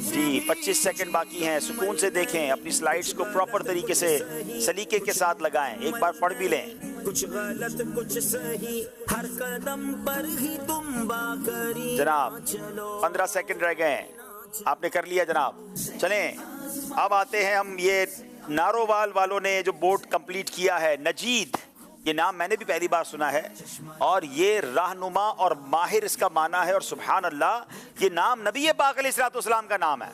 جی 25 سیکنڈ باقی ہیں. سکون سے دیکھیں, اپنی سلائیڈز کو پراپر طریقے سے سلیقے کے ساتھ لگائیں. ایک بار پڑھ بھی لیں. کچھ غلط کچھ صحیح, ہر قدم پر ہی تم باقری. جناب 15 سیکنڈ رہ گئے ہیں. آپ نے کر لیا جناب. چلیں اب آتے ہیں ہم. یہ نارووال والوں نے جو بورڈ کمپلیٹ کیا ہے, نجید, یہ نام میں نے بھی پہلی بار سنا ہے, اور یہ رہنما اور ماہر اس کا معنی ہے. اور سبحان اللہ, یہ نام نبی پاک علیہ الصلوۃ والسلام کا نام ہے.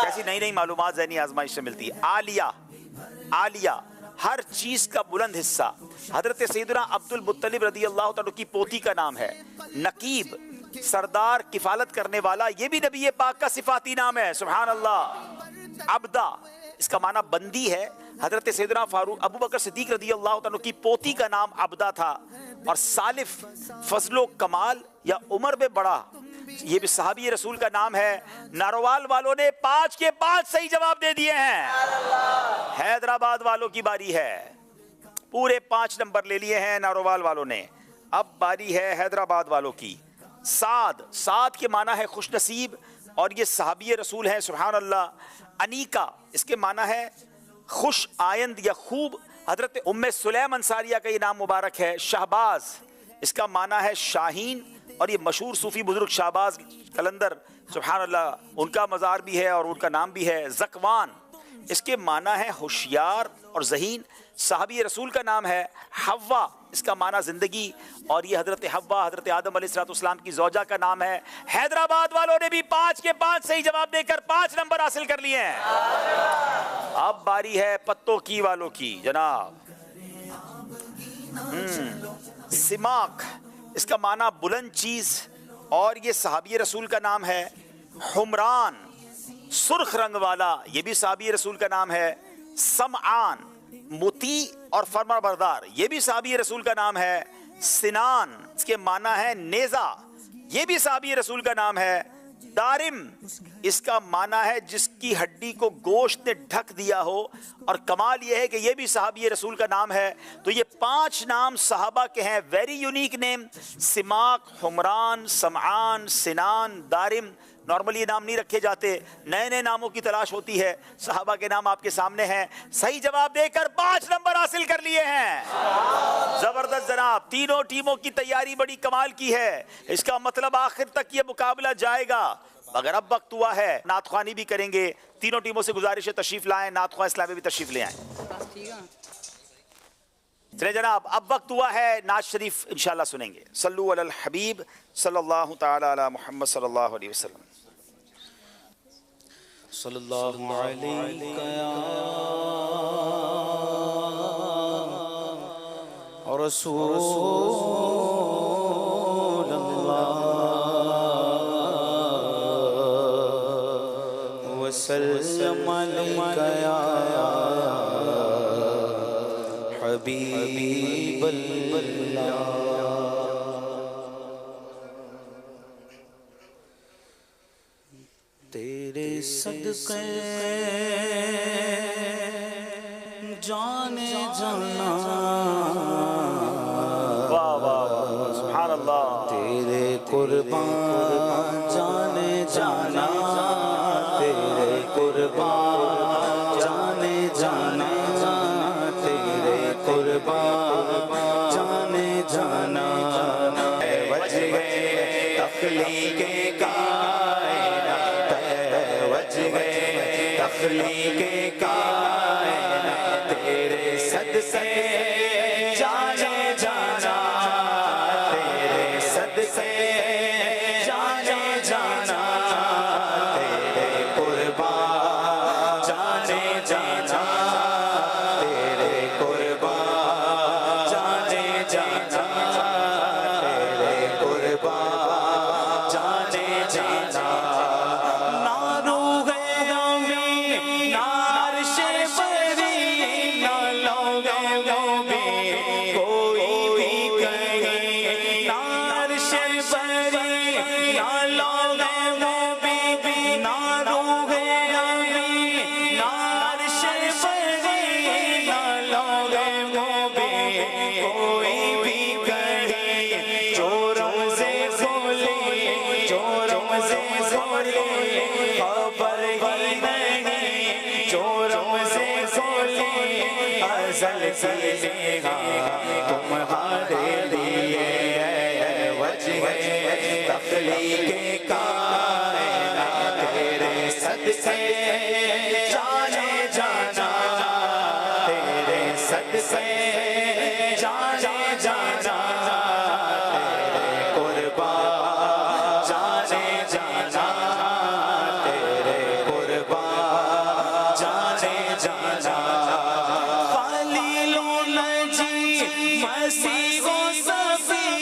کیسی نئی نئی معلومات ذہنی آزمائش سے ملتی ہے. عالیہ, عالیہ ہر چیز کا بلند حصہ. حضرت سیدنا عبد المطلب رضی اللہ تعالیٰ کی پوتی کا نام ہے. نقیب, سردار, کفالت کرنے والا, یہ بھی نبی پاک کا صفاتی نام ہے. سبحان اللہ. عبدہ, اس کا معنی بندی ہے. حضرت سیدنا فاروق ابو بکر صدیق رضی اللہ تعالیٰ کی پوتی کا نام عبدہ تھا. اور سالف, فضل و کمال یا عمر میں بڑا, یہ بھی صحابی رسول کا نام ہے. نارووال والوں نے 5 کے 5 صحیح جواب دے دیے ہیں. حیدرآباد والوں کی باری ہے, پورے 5 نمبر لے لیے ہیں نارووال والوں نے. اب باری ہے حیدرآباد والوں کی. سعد, سعد کے معنی ہے خوش نصیب, اور یہ صحابی رسول ہیں. سبحان اللہ. انیکا, اس کے معنی ہے خوش آئند یا خوب. حضرت ام سلیم انصاریہ کا یہ نام مبارک ہے. شہباز, اس کا معنی ہے شاہین, اور یہ مشہور صوفی بزرگ شہباز قلندر, سبحان اللہ, ان کا مزار بھی ہے اور ان کا نام بھی ہے. زکوان, اس کے معنی ہے ہوشیار اور ذہین, صحابی رسول کا نام ہے. حوا, اس کا معنی زندگی, اور یہ حضرت حوا حضرت آدم علیہ السلام کی زوجہ کا نام ہے. حیدرآباد والوں نے بھی 5 کے 5 صحیح جواب دے کر 5 نمبر حاصل کر لیے ہیں. اب باری ہے پتوں کی والوں کی جناب. سماک, اس کا معنی بلند چیز, اور یہ صحابی رسول کا نام ہے. حمران, سرخ رنگ والا, یہ بھی صحابی رسول کا نام ہے. سمعان, مطیع اور فرما بردار, یہ بھی صحابی رسول کا نام ہے. سنان, اس کے معنی ہے نیزہ, یہ بھی صحابی رسول کا نام ہے. دارم, اس کا معنی ہے جس کی ہڈی کو گوشت نے ڈھک دیا ہو, اور کمال یہ ہے کہ یہ بھی صحابی رسول کا نام ہے. تو یہ 5 نام صحابہ کے ہیں, ویری یونیک نیم. سماک, حمران, سمعان, سنان, دارم. نارملی یہ نام نہیں رکھے جاتے, نئے نئے ناموں کی تلاش ہوتی ہے. صحابہ کے نام آپ کے سامنے ہیں. صحیح جواب دے کر 5 نمبر حاصل کر لیے ہیں. زبردست جناب. تینوں ٹیموں کی تیاری بڑی کمال کی ہے. اس کا مطلب آخر تک یہ مقابلہ جائے گا. اگر اب وقت ہوا ہے نعت خوانی بھی کریں گے. تینوں ٹیموں سے گزارش ہے تشریف لائیں, نعت خواں اسلامی بھی تشریف لے آئیں. چلیں جناب, اب وقت ہوا ہے نعت شریف انشاءاللہ سنیں گے. صلو علی الحبیب صلی اللہ تعالی علی محمد صلی اللہ علیہ وسلم. صلی اللہ علیہ رسول اللہ وسلم علیکہ یا حبیب اللہ. تیرے صدقے جانے جانا, واہ واہ سبحان اللہ. تیرے قربان جانے جانا, تیرے قربان جانے جانا, تیرے قربان جانے جانا. وجہ تخلیق تخلیق کائنات تیرے صدقے جانے جانا, गजल की नेहा तुम्हारे लिए वजह तख्लीक कायनात तेरे सदके जाने जाना तेरे सदके जाने जाना तेरे कुर्बान जाने जाना तेरे कुर्बान जाने जाना खलीलो नजी मसीहो सभी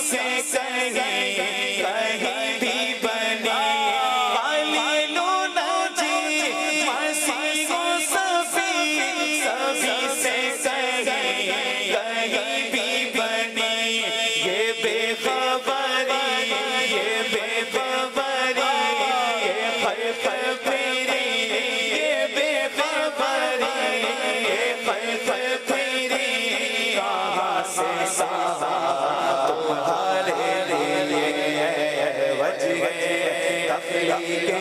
से कहीं भी बनी खलीलो नजी मसीहो सभी से कहीं भी बनी ये बेखबरी ये बेखबरी ये खबरी ये बेखबरी ये खबरी कहाँ से साहा तुम्हारे लिए वजह तख्लीक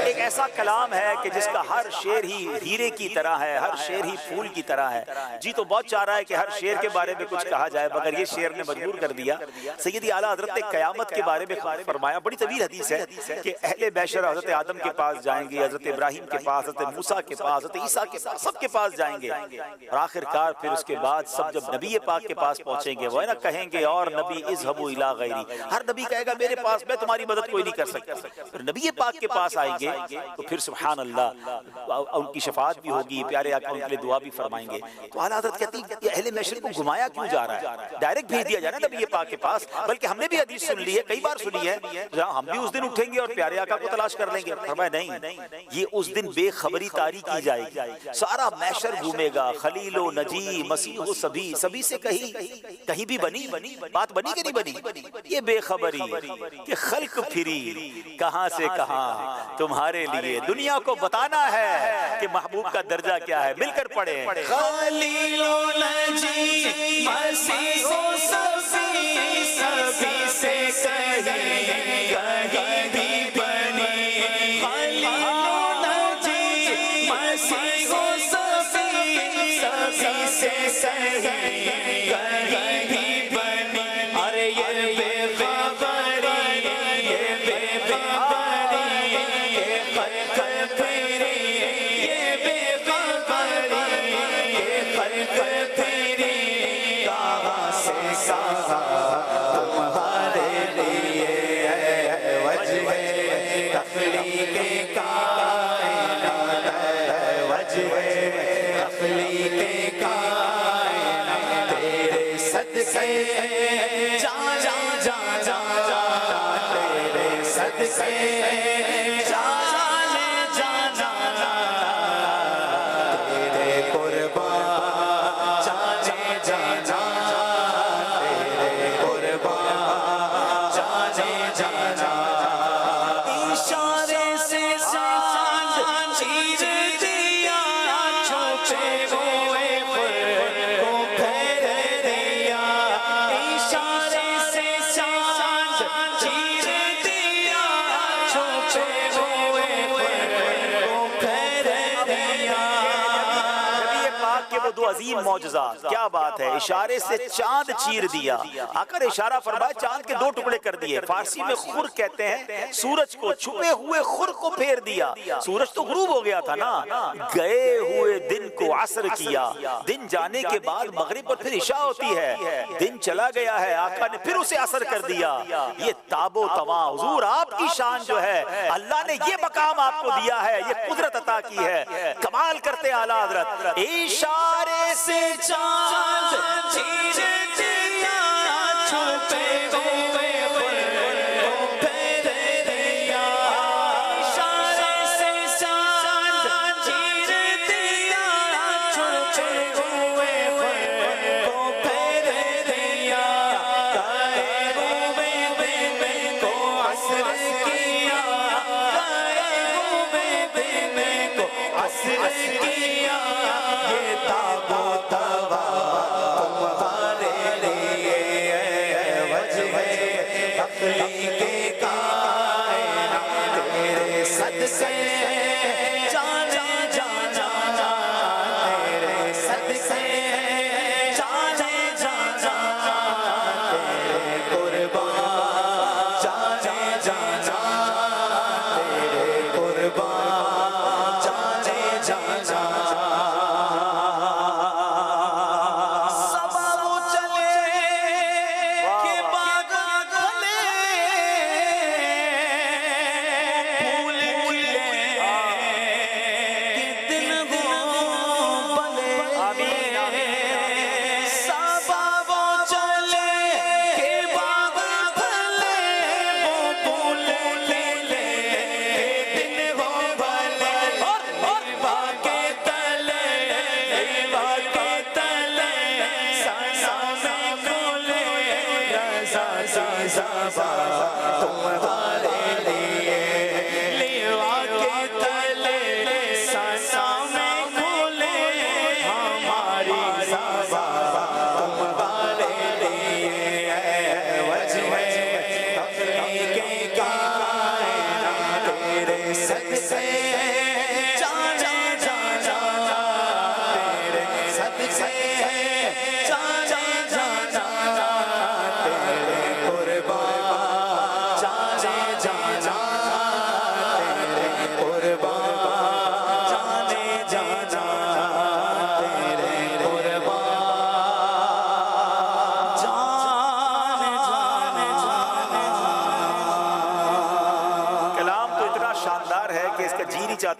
एक ऐसा कलाम है कि जिसका हर शेर ही हीरे की तरह है, हर शेर ही फूल की तरह है। जी तो बहुत चाह रहा है कि हर शेर के बारे में कुछ कहा जाए, मगर ये शेर ने मजबूर कर दिया। सैयदी आला हजरत ने क़यामत के बारे में फरमाया, बड़ी तवील हदीस है कि अहले बैशर हजरत आदम के पास जाएंगे, हजरत इब्राहिम के पास, हजरत मूसा के पास, हजरत ईसा के पास, सबके पास जाएंगे और आखिरकार फिर उसके बाद सब जब नबी पाक के पास पहुंचेंगे वो है ना कहेंगे और नबी इज़हबू इला गैरी, हर नबी कहेगा मेरे पास, मैं तुम्हारी मदद कोई नहीं कर सकता। फिर नबी पाक के पास आएंगे तो फिर सुभान अल्लाह उनकी शफाअत भी होगी, प्यारे आका उनके लिए दुआ भी फरमाएंगे। तो आला हज़रत कहती ये अहले महशर को घुमाया क्यों जा रहा है, डायरेक्ट भेज दिया जाए ना नबी पाक के पास। बल्कि हमने भी हदीस सुन ली है, कई बार सुनी है, जहाँ हम भी उस दिन उठेंगे और प्यारे आका को तलाश कर लेंगे। फरमाया नहीं, ये उस दिन बेखबरी तारी की जाएगी, सारा महशर घूमेगा, खलीलो नजी मसीह सभी से कहीं भी बनी बात बनी कि नहीं बनी, ये बेखबरी कि खल्क फिरी कहां से कहां तुम्हारे लिए, दुनिया को बताना है कि महबूब का दर्जा क्या है। मिलकर पढ़े खलीलो नजी मसीहो सभी से कहीं भी बनी खलीलो नजी मसीहो सभी से कहीं भी बनी। अरे ये बेखबरी ये बेखबरी ये खबरी ये बेखबरी ये खबरी कहाँ से साहा तुम्हारे लिए वजह तख्लीक कायनात वजह तख्लीक कायनात तेरे सदके जाना जाना तेरे सदके जाने जाना तेरे कुर्बान जाने जाना तेरे कुर्बान जाने जाना। इशारे से चांद चीर दिया छुपे हुए को फेर दिया, इशारे से चांद चीर दिया छुपे हुए को फेर दिया। नबी पाक के वो दो अजीम मौजज़ा, क्या बात है, इशारे से चांद चीर दिया, आकर इशारा फरमाया चांद के दो टुकड़े कर दिए। फारसी में खुर कहते हैं सूरज को, छुपे हुए खुर को फेर दिया। सूरज तो गुरूब हो गया था ना, गए हुए दिन को असर किया, दिन जाने के बाद मगरिब पर फिर इशा होती है, दिन चला गया है, आका ने फिर उसे असर कर दिया। ये ताबो तवा हुजूर आपकी शान जो है, अल्लाह ने ये मकाम आपको दिया है, ये कुदरत अता की है, कमाल करते आला हज़रत। इशारे से चांद चीर दिया छुपे हुए को फेर दिया, इशारे से चांद चीर दिया छुपे हुए को फेर दिया, गए हुए दिन को असर किया, गए हुए दिन को असर किया। ये ताबो तवा तुम्हारे लिए वजह तख्लीक कायनात तेरे सदके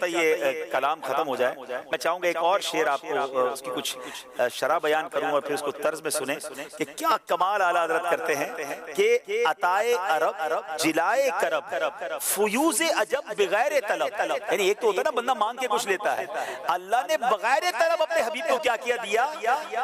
یہ کلام ختم ہو جائے میں چاہوں گا ایک اور شعر آپ کو اس کی کچھ شرح بیان کروں اور پھر اس کو طرز میں سنیں کہ کیا کمال اعلیٰ حضرت کرتے ہیں کہ عطائے عرب جلائے کرب فیوز عجب بغیر طلب. یعنی ایک تو ہوتا ہے نا بندہ مانگ کے کچھ لیتا ہے, اللہ نے بغیر طلب اپنے حبیب کو کیا کیا دیا,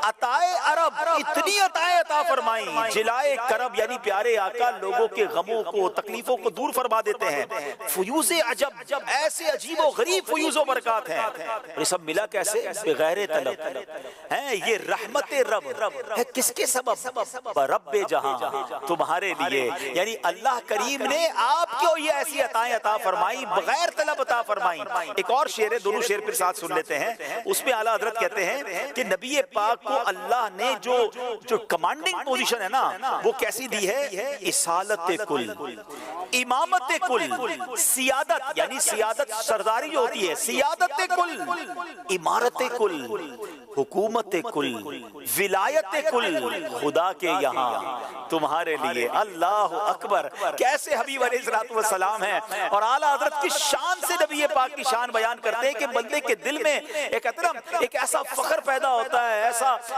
عطائے عرب اتنی عطائیں عطا فرمائیں, جلائے کرب یعنی پیارے آقا لوگوں کے غموں کو تکلیفوں کو دور فرما دیتے ہیں. فیوز عجب ایسے عجیب و غریب فیوز و برکات ہیں, اور یہ سب ملا کیسے بغیر طلب ہیں. یہ رحمت رب ہے کس کے سبب, رب جہاں تمہارے لیے. یعنی اللہ کریم نے آپ کو یہ ایسی عطائیں عطا فرمائی بغیر طلب عطا فرمائی. ایک اور شعر ہے, دونوں شعر پھر ساتھ سن لیتے ہیں. اس میں اعلیٰ حضرت کہتے ہیں کہ نبی پاک کو اللہ نے جو کمانڈنگ پوزیشن ہے نا وہ کیسی دی ہے, اصالت کل, امامت کل, سیادت یعنی سیادت سرداری جو ہوتی ہے, سیادت کل, امارت کل, حکومت کل, ولایت کل, خدا کے یہاں تمہارے لیے. اللہ اکبر, کیسے حبیب علیہ الصلوۃ والسلام ہیں, اور اعلیٰ حضرت کی شان سے نبی پاک کی شان بیان کرتے ہیں کہ بندے کے دل میں ایک ایسا فخر پیدا ہوتا ہے,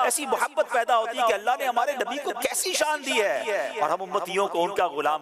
ایسی محبت پیدا ہوتی ہے کہ اللہ نے ہمارے نبی کو کیسی شان دی ہے اور ہم امتیوں کو ان کا غلام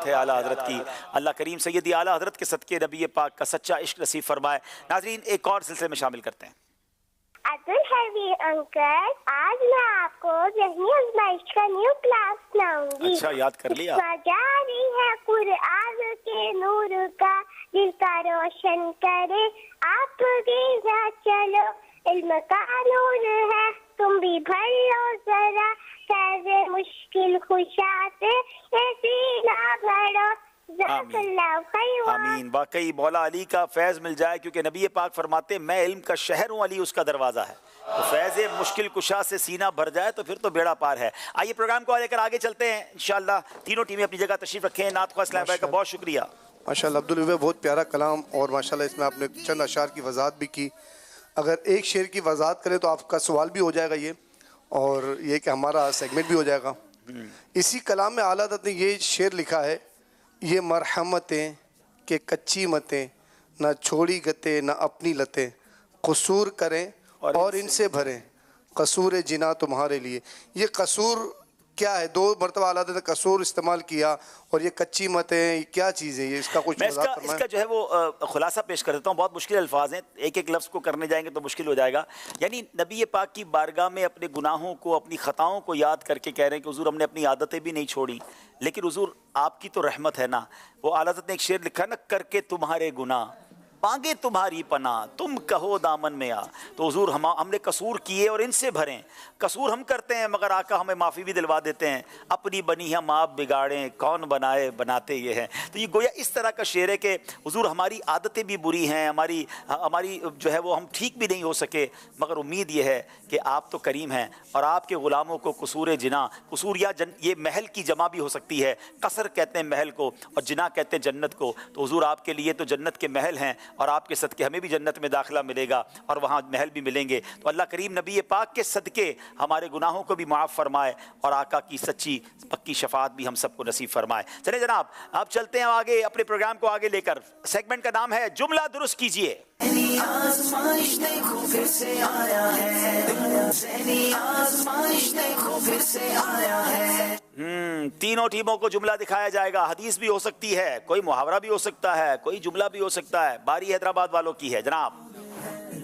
اعلیٰ حضرت کی. اللہ کریم سیدی اعلیٰ حضرت کے صدقے نبی پاک کا سچا عشق نصیب فرمائے. ناظرین ایک اور سلسلے میں شامل کرتے ہیں. عبدالحبیب انکل, آج میں آپ کو ذہنی آزمائش کا نیو کلاس سناؤں گی. اچھا یاد کر لیا. جاری ہے قرآن کے نور کا دل کا روشن کرے, آپ گیزا چلو علم کا نور ہے, تم بھی بھر لو ذرا فیض مشکل خوشات سینہ بھرو. آمین. واقعی مولا علی کا فیض مل جائے, کیونکہ نبی پاک فرماتے ہیں میں علم کا شہر ہوں, علی اس کا دروازہ ہے. تو فیض مشکل کشا سے سینہ بھر جائے تو پھر تو بیڑا پار ہے. آئیے پروگرام کو لے کر آگے چلتے ہیں انشاءاللہ. تینوں ٹیمیں اپنی جگہ تشریف رکھیں. نعت خواہ اسلام بھائی کا بہت شکریہ. ماشاءاللہ عبدالوہاب, بہت پیارا کلام, اور ماشاءاللہ اس میں آپ نے چند اشعار کی وضاحت بھی کی. اگر ایک شعر کی وضاحت کریں تو آپ کا سوال بھی ہو جائے گا یہ, اور یہ کہ ہمارا سیگمنٹ بھی ہو جائے گا. اسی کلام میں اعلیٰ حضرت نے یہ شعر لکھا ہے, یہ مرحمتیں کہ کچی متیں, نہ چھوڑی گتے نہ اپنی لتیں, قصور کریں اور ان سے بھریں, قصور جنا تمہارے لیے. یہ قصور کیا ہے؟ دو مرتبہ اعلیٰ حضرت نے قصور استعمال کیا, اور یہ کچی متیں کیا چیز ہے, یہ اس کا کچھ وضاحت فرمائیں. اس کا جو ہے وہ خلاصہ پیش کر دیتا ہوں. بہت مشکل الفاظ ہیں, ایک ایک لفظ کو کرنے جائیں گے تو مشکل ہو جائے گا. یعنی نبی پاک کی بارگاہ میں اپنے گناہوں کو, اپنی خطاؤں کو یاد کر کے کہہ رہے ہیں کہ حضور ہم نے اپنی عادتیں بھی نہیں چھوڑی, لیکن حضور آپ کی تو رحمت ہے نا. وہ اعلیٰ حضرت نے ایک شعر لکھا نا, کر کے تمہارے گناہ मांगे तुम्हारी पनाह, तुम कहो दामन में आ। तो हुजूर हमने कसूर किए और इनसे भरें, कसूर हम करते हैं मगर आका हमें माफ़ी भी दिलवा देते हैं। अपनी बनी हम आप बिगाड़ें, कौन बनाए बनाते ये हैं। तो ये गोया इस तरह का शेर है कि हुजूर हमारी आदतें भी बुरी हैं, हमारी जो है वो हम ठीक भी नहीं हो सके, मगर उम्मीद ये है कि आप तो करीम हैं और आपके ग़ुलामों को कसूर जिना, कसूर या ये महल की जमा भी हो सकती है। कसर कहते हैं महल को और जिना कहते हैं जन्नत को। तो हुजूर आपके लिए तो जन्नत के महल हैं और आपके सदके हमें भी जन्नत में दाखिला मिलेगा और वहाँ महल भी मिलेंगे। तो अल्लाह करीम नबी पाक के सदके हमारे गुनाहों को भी माफ़ फरमाए और आका की सच्ची पक्की शफात भी हम सबको नसीब फरमाए। चले जनाब, अब चलते हैं आगे अपने प्रोग्राम को आगे लेकर। सेगमेंट का नाम है जुमला दुरुस्त कीजिए। आज़माइश देखो फिर से आया है, ज़हनी आज़माइश देखो फिर से आया है। तीनों टीमों को जुमला दिखाया जाएगा। हदीस भी हो सकती है, कोई मुहावरा भी हो सकता है, कोई जुमला भी हो सकता है। बारी हैदराबाद वालों की है जनाब।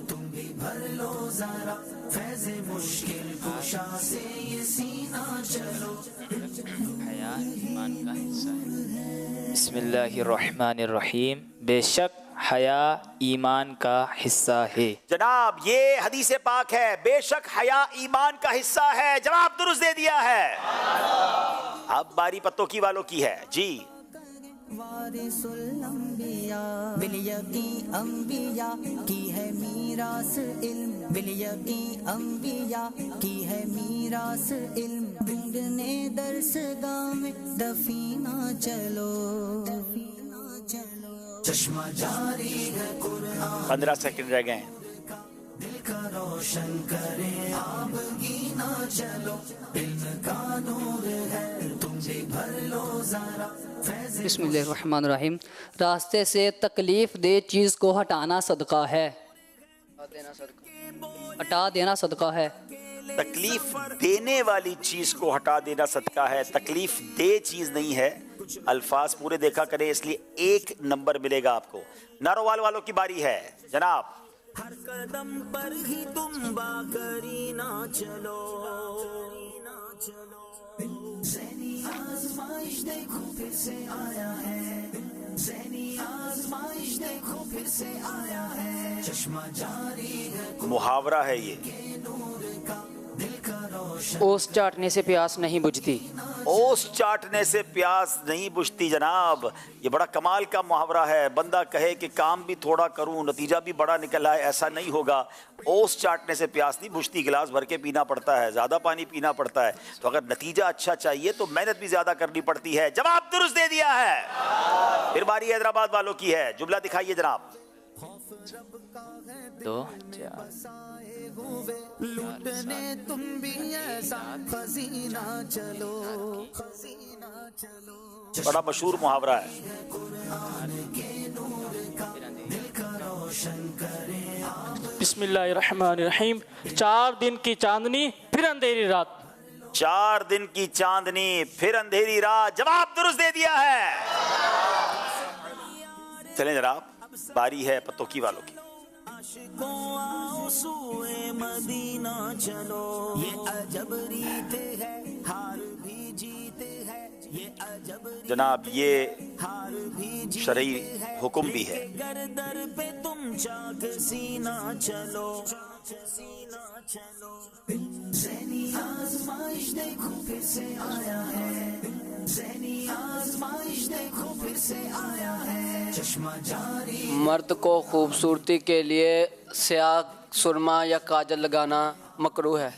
तुम भी भर लो ज़रा फैज़ मुश्किल कुशा से ये सीना चलो। हया ईमान का हिस्सा है। बिस्मिल्लाहिर्रहमानिर्रहीम। बेशक हया ईमान का हिस्सा है। जनाब ये हदीस पाक है, बेशक हया ईमान का हिस्सा है। जवाब दुरुस्त दे दिया है। अब बारी पत्तों की वालों की है जी। वारिसुल अंबिया बिलियकी अंबिया की है मीरास इल्म, बिलियकी अंबिया की है मीरास इल्म। ढूंढने दरसगाह में दफीना चलो, चश्मा जारी है कुरान। 15 सेकंड रह गए। दिल का रोशन करे आबगीना चलो, इल्म का नूर है तुम भी भर लो ज़रा। बिस्मिल्लाहिर्रहमानिर्रहीम। रास्ते से तकलीफ दे चीज़ को हटाना सदका है, हटा देना सदका है। तकलीफ देने वाली चीज को हटा देना सदका है, तकलीफ दे चीज नहीं है। अल्फाज पूरे देखा करें, इसलिए 1 नंबर मिलेगा आपको। नारोवाल वालों की बारी है जनाब। हर कदम पर ही तुम बाकरी ना चलो, ज़हनी आज़माइश देखो फिर से आया है, ज़हनी आज़माइश देखो फिर से आया है। चश्मा जारी है मुहावरा है ये। ओस चाटने से प्यास नहीं बुझती। ओस चाटने से प्यास नहीं बुझती जनाब, ये बड़ा कमाल का मुहावरा है। बंदा कहे कि काम भी थोड़ा करूं, नतीजा भी बड़ा निकल आए, ऐसा नहीं होगा। ओस चाटने से प्यास नहीं बुझती, गिलास भर के पीना पड़ता है, ज़्यादा पानी पीना पड़ता है। तो अगर नतीजा अच्छा चाहिए तो मेहनत भी ज़्यादा करनी पड़ती है। जवाब दुरुस्त दे दिया है। फिर बारी हैदराबाद वालों की है, जुमला दिखाइए जनाब। 2 4 लूटने तुम भी ऐसा खजीना चलो, खजीना चलो। बड़ा मशहूर मुहावरा है। बिस्मिल्लाहिर्रहमानिर्रहीम। 4 दिन की चांदनी फिर अंधेरी रात। 4 दिन की चांदनी फिर अंधेरी रात। जवाब दुरुस्त दे दिया है। चलें जनाब, बारी है पत्तोकी वालों की। आओ सूए मदीना चलो, ये अजब रीत है हार भी जीते हैं, ये अजब जनाब ये शरई हुक्म भी है। घर दर पे तुम चाक सीना चलो, सीना चलो। ज़हनी आज़माइश देखो फिर से आया है, ज़हनी आज़माइश देखो फिर से आया है। चश्मा जारी। मर्द को खूबसूरती के लिए स्याह सुरमा या काजल लगाना मकरूह है।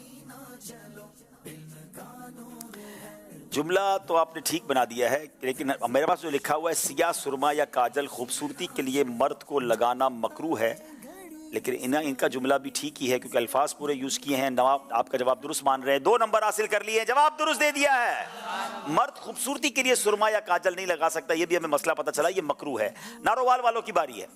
जुमला तो आपने ठीक बना दिया है, लेकिन मेरे पास जो लिखा हुआ है सियाह सुरमा या काजल खूबसूरती के लिए मर्द को लगाना मकरूह है, लेकिन इनका जुमला भी ठीक ही है क्योंकि अल्फाज पूरे यूज किए हैं। नवाब आपका जवाब दुरुस्त मान रहे हैं, 2 नंबर हासिल कर लिए हैं। जवाब दुरुस्त दे दिया है। मर्द खूबसूरती के लिए सुरमा या काजल नहीं लगा सकता, ये भी हमें मसला पता चला, ये मकरूह है। नारोवाल वालों की बारी है।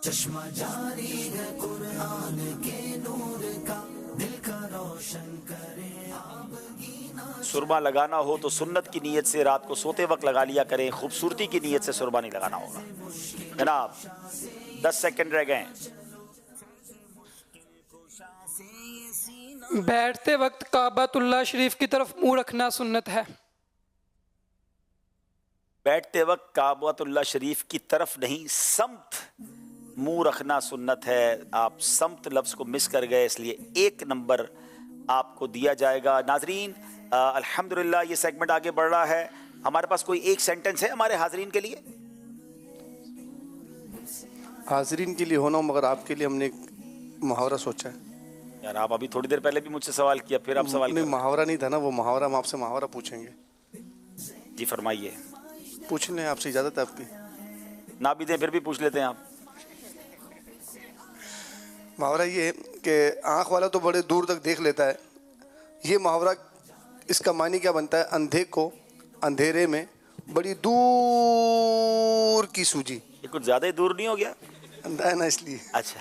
चश्मा जारी है कुरान के नूर का, दिल का रोशन करे आबगीना। सुरमा लगाना हो तो सुन्नत की नीयत से रात को सोते वक्त लगा लिया करें, खूबसूरती की नीयत से सुरमा नहीं लगाना होगा। जनाब 10 सेकंड रह गए। बैठते वक्त काबातुल्लाह शरीफ की तरफ मुंह रखना सुन्नत है। बैठते वक्त काबतुल्लाह शरीफ की तरफ नहीं, समत मुंह रखना सुन्नत है। आप समत लफ्ज़ को मिस कर गए, इसलिए 1 नंबर आपको दिया जाएगा। नाजरीन अल्हम्दुलिल्लाह ये सेगमेंट आगे बढ़ रहा है। हमारे पास कोई एक सेंटेंस है हमारे हाजरीन के लिए? हाजरीन के लिए होना, मगर आपके लिए हमने एक मुहावरा सोचा है। यार आप अभी थोड़ी देर पहले भी मुझसे सवाल किया, फिर आप सवाल नहीं, मुहावरा नहीं था ना वो मुहावरा, हम आपसे मुहावरा पूछेंगे। जी फरमाइए। पूछ लें, आपसे इजाज़त है आपकी? ना भी दें फिर भी पूछ लेते हैं आप। मुहावरा ये है कि आँख वाला तो बड़े दूर तक देख लेता है। ये मुहावरा, इसका मानी क्या बनता है? अंधे को अंधेरे में बड़ी दूर की सूझी। ये कुछ ज़्यादा ही दूर नहीं हो गया? अंधा है ना इसलिए। अच्छा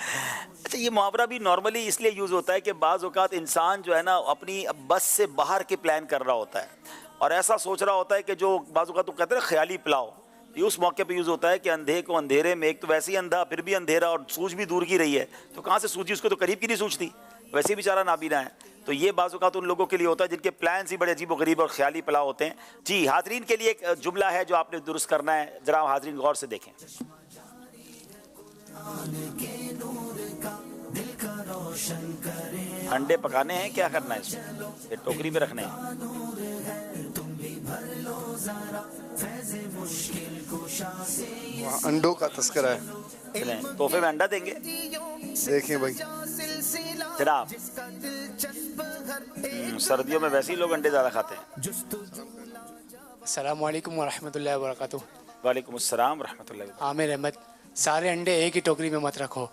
अच्छा, ये मुहावरा भी नॉर्मली इसलिए यूज़ होता है कि बाज़ औक़ात इंसान जो है ना अपनी बस से बाहर के प्लान कर रहा होता है और ऐसा सोच रहा होता है कि जो बाज़ औक़ात तो कहते हैं ख्याली पुलाव, ये उस मौके पे यूज़ होता है कि अंधे को अंधेरे में, एक तो वैसे ही अंधा फिर भी अंधेरा और सूझ भी दूर की रही है, तो कहाँ से सूझी? उसको तो करीब की नहीं सूझती, वैसे ही बेचारा नाबीना है। तो ये बाज़ औक़ात उन लोगों के लिए होता है जिनके प्लान ही बड़े अजीब व गरीब और ख्याली पुलाव होते हैं। जी हाजरीन के लिए एक जुमला है जो आपने दुरुस्त करना है, ज़रा हाजरीन गौर से देखें। अंडे पकाने हैं, क्या करना है इसमें? ये टोकरी में रखने हैं। वहाँ अंडों का तस्करा है। चलें तोहफे में अंडा देंगे। देखें भाई जनाब, सर्दियों में वैसे ही लोग अंडे ज़्यादा खाते हैं। अस्सलामु अलैकुम वरहमतुल्लाहि वबरकातुहू। वालेकुम अस्सलाम वरहमतुल्लाहि। आमिर अहमद, सारे अंडे एक ही टोकरी में मत रखो।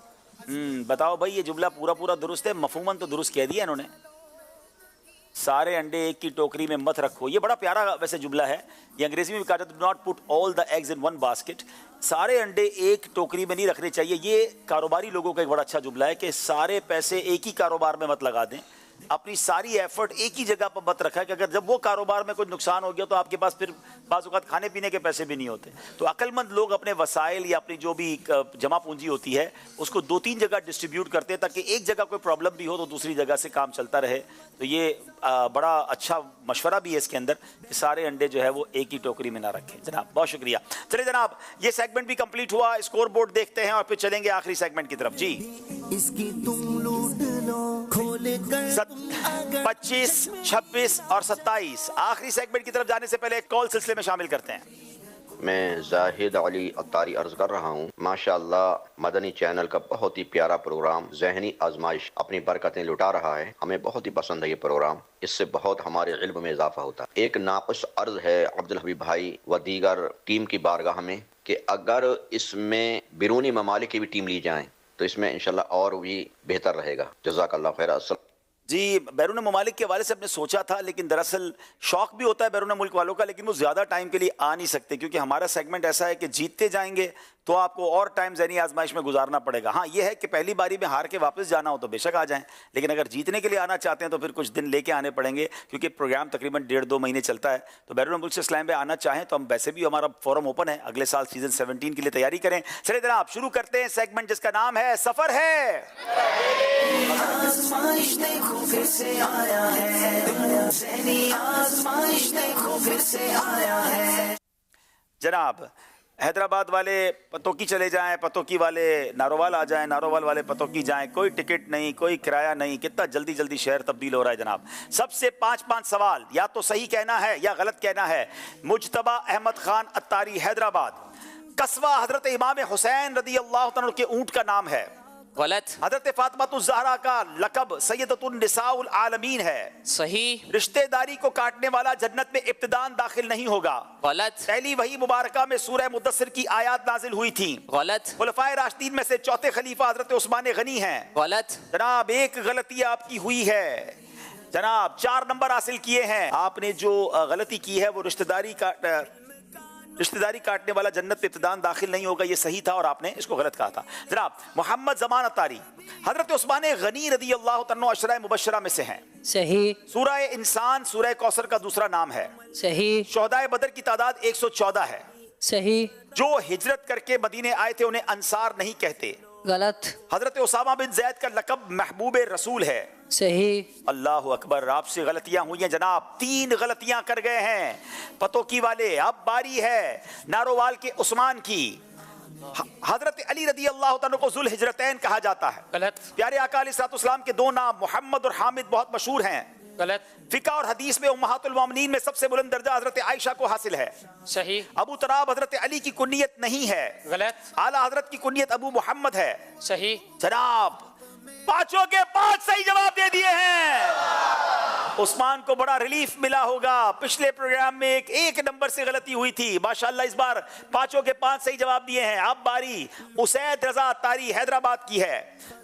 बताओ भाई, ये जुमला पूरा दुरुस्त है? मफहूमन तो दुरुस्त कह दिया इन्होंने, सारे अंडे एक की टोकरी में मत रखो। ये बड़ा प्यारा वैसे जुमला है, ये अंग्रेजी में भी कहा जाता है, do not put all the eggs in one basket. सारे अंडे एक टोकरी में नहीं रखने चाहिए। ये कारोबारी लोगों का एक बड़ा अच्छा जुमला है कि सारे पैसे एक ही कारोबार में मत लगा दें, अपनी सारी एफर्ट एक ही जगह पर मत रखा है कि अगर जब वो कारोबार में कुछ नुकसान हो गया तो आपके पास फिर बाज़ औक़ात खाने पीने के पैसे भी नहीं होते। तो अक्लमंद लोग अपने वसाइल या अपनी जो भी जमा पूंजी होती है उसको 2-3 जगह डिस्ट्रीब्यूट करते हैं ताकि एक जगह कोई प्रॉब्लम भी हो तो दूसरी जगह से काम चलता रहे। तो ये बड़ा अच्छा मशवरा भी है इसके अंदर कि सारे अंडे जो है वो एक ही टोकरी में ना रखें। जनाब बहुत शुक्रिया। चलिए जनाब, ये सेगमेंट भी कंप्लीट हुआ, स्कोर बोर्ड देखते हैं और फिर चलेंगे आखिरी सेगमेंट की तरफ। जी इसकी तुम लूट लो, खोले कर 25, 26 और 27 आखिरी सेगमेंट की तरफ जाने से पहले एक कॉल सिलसिले में शामिल करते हैं। मैं जाहिद अली अत्तारी अर्ज कर रहा हूँ। माशाअल्लाह मदनी चैनल का बहुत ही प्यारा प्रोग्राम ज़हनी आजमाइश अपनी बरकतें लुटा रहा है। हमें बहुत ही पसंद है ये प्रोग्राम, इससे बहुत हमारे इल्म में इजाफा होता है। एक नाक़िस अर्ज है अब्दुल हबीब भाई व दीगर टीम की बारगाह में कि अगर इसमें बिरूनी ममालिक की भी टीम ली जाए तो इसमें इंशाल्लाह और भी बेहतर रहेगा। जज़ाकल्लाह खैर। जी, बैरून ममालिक के हवाले से हमने सोचा था, लेकिन दरअसल शौक भी होता है बैरून मुल्क वालों का, लेकिन वो ज़्यादा टाइम के लिए आ नहीं सकते क्योंकि हमारा सेगमेंट ऐसा है कि जीतते जाएंगे तो आपको और टाइम ज़हनी आजमाइश में गुजारना पड़ेगा। हाँ ये है कि पहली बारी में हार के वापस जाना हो तो बेशक आ जाएं, लेकिन अगर जीतने के लिए आना चाहते हैं तो फिर कुछ दिन लेके आने पड़ेंगे क्योंकि प्रोग्राम तकरीबन 1.5-2 महीने चलता है। तो बैरून मुल्क से इस्लाम में आना चाहें तो हम वैसे भी हमारा फोरम ओपन है, अगले साल सीजन 17 के लिए तैयारी करें। चलिए जनाब शुरू करते हैं सेगमेंट जिसका नाम है सफ़र है। आज़माइश देखो फिर से आया है, ज़हनी आज़माइश देखो फिर से आया है। जनाब हैदराबाद वाले पतोकी चले जाएं, पतोकी वाले नारोवाल आ जाएं, नारोवाल वाले पतोकी जाएं, कोई टिकट नहीं, कोई किराया नहीं। कितना जल्दी जल्दी शहर तब्दील हो रहा है जनाब। सबसे 5-5 सवाल, या तो सही कहना है या गलत कहना है। मुज्तबा अहमद खान अत्तारी हैदराबाद। कस्बा हजरत इमाम हुसैन रदी अल्लाह तआला के ऊंट का नाम है। गलत। हजरत फातिमा ज़हरा का लक़ब सैयदतुन निसाउल आलमीन है। सही। रिश्तेदारी को काटने वाला जन्नत में इब्तिदान दाखिल नहीं होगा। गलत। पहली वही मुबारका में सूरह मुद्दस्सिर की आयत नाजिल हुई थी। गलत। खुलफाए राशिदीन में से चौथे खलीफा हजरत उस्मान गनी हैं। गलत। जनाब एक गलती आपकी हुई है जनाब, 4 नंबर हासिल किए हैं आपने। जो गलती की है वो रिश्तेदारी काटने वाला जन्नत में इब्तिदान दाखिल नहीं होगा, ये सही था और आपने इसको गलत कहा था। जनाब मोहम्मद ज़मान अत्तारी हजरत उस्मान गनी रदी अल्लाह तआला अशरा मुबशरा में से हैं। सही। सूरह इंसान सूरह कौसर का दूसरा नाम है। सही। शुहदाए बदर की तादाद 114 है। सही। जो हिजरत करके मदीने आए थे उन्हें अंसार नहीं कहते। غلط. हजरत उसामा बिन जैद का लकब महबूब रसूल है. सही. अल्लाह अकबर, आपसे गलतियां हुई हैं जनाब, 3 गलतियां कर गए हैं पतोकी वाले. अब बारी है नारोवाल के उस्मान की. हजरत अली रदी अल्लाह तआला को जुल हिजरतैन कहा जाता है. गलत. प्यारे आका अलैहिस्सलाम के 2 नाम मोहम्मद और हामिद बहुत मशहूर हैं. गलत. फिका और हदीस में उम्महातुल मोमिनीन में सबसे बुलंद दर्जा हजरत आयशा को हासिल है. सही. अबू तराब हजरत अली की कुन्नियत नहीं है. गलत. आला हजरत की कुन्नियत अबू मोहम्मद है. सही. जनाब 5 के 5 सही जवाब दे दिए हैं. उस्मान को बड़ा रिलीफ मिला होगा. पिछले प्रोग्राम में एक नंबर से गलती हुई थी. माशाल्लाह इस बार 5 के 5 सही जवाब दिए हैं. अब बारी उसैद रजा तारी हैदराबाद की है.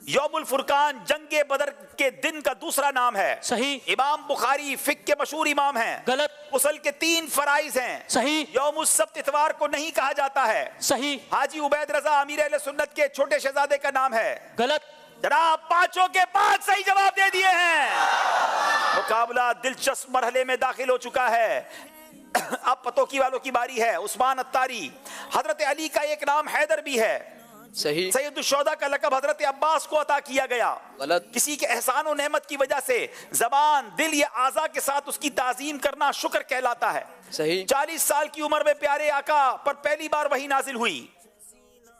यौमुल फुरकान जंगे बदर के दिन का दूसरा नाम है. सही. इमाम बुखारी फिक के मशहूर इमाम हैं. गलत. गुस्ल के 3 फराइज हैं. सही. यौमुस सब्त इतवार को नहीं कहा जाता है. सही. हाजी उबैद रजा अमीर अहले सुन्नत के छोटे शहजादे का नाम है. गलत. जनाब 5 के 5 सही जवाब दे दिए हैं. मुकाबला दिलचस्प मरहले में दाखिल हो चुका है. अब पतोकी वालों की बारी है. उस्मान अत्तारी. हजरत अली का एक नाम हैदर भी है. सही. सैयदुश्शोदा का लक़ब हजरत अब्बास को अता किया गया. गलत. किसी के एहसान और नेमत की वजह से जबान दिल या आज़ा के साथ उसकी ताज़ीम करना शुक्र कहलाता है. सही. 40 साल की उम्र में प्यारे आका पर पहली बार वही नाजिल हुई.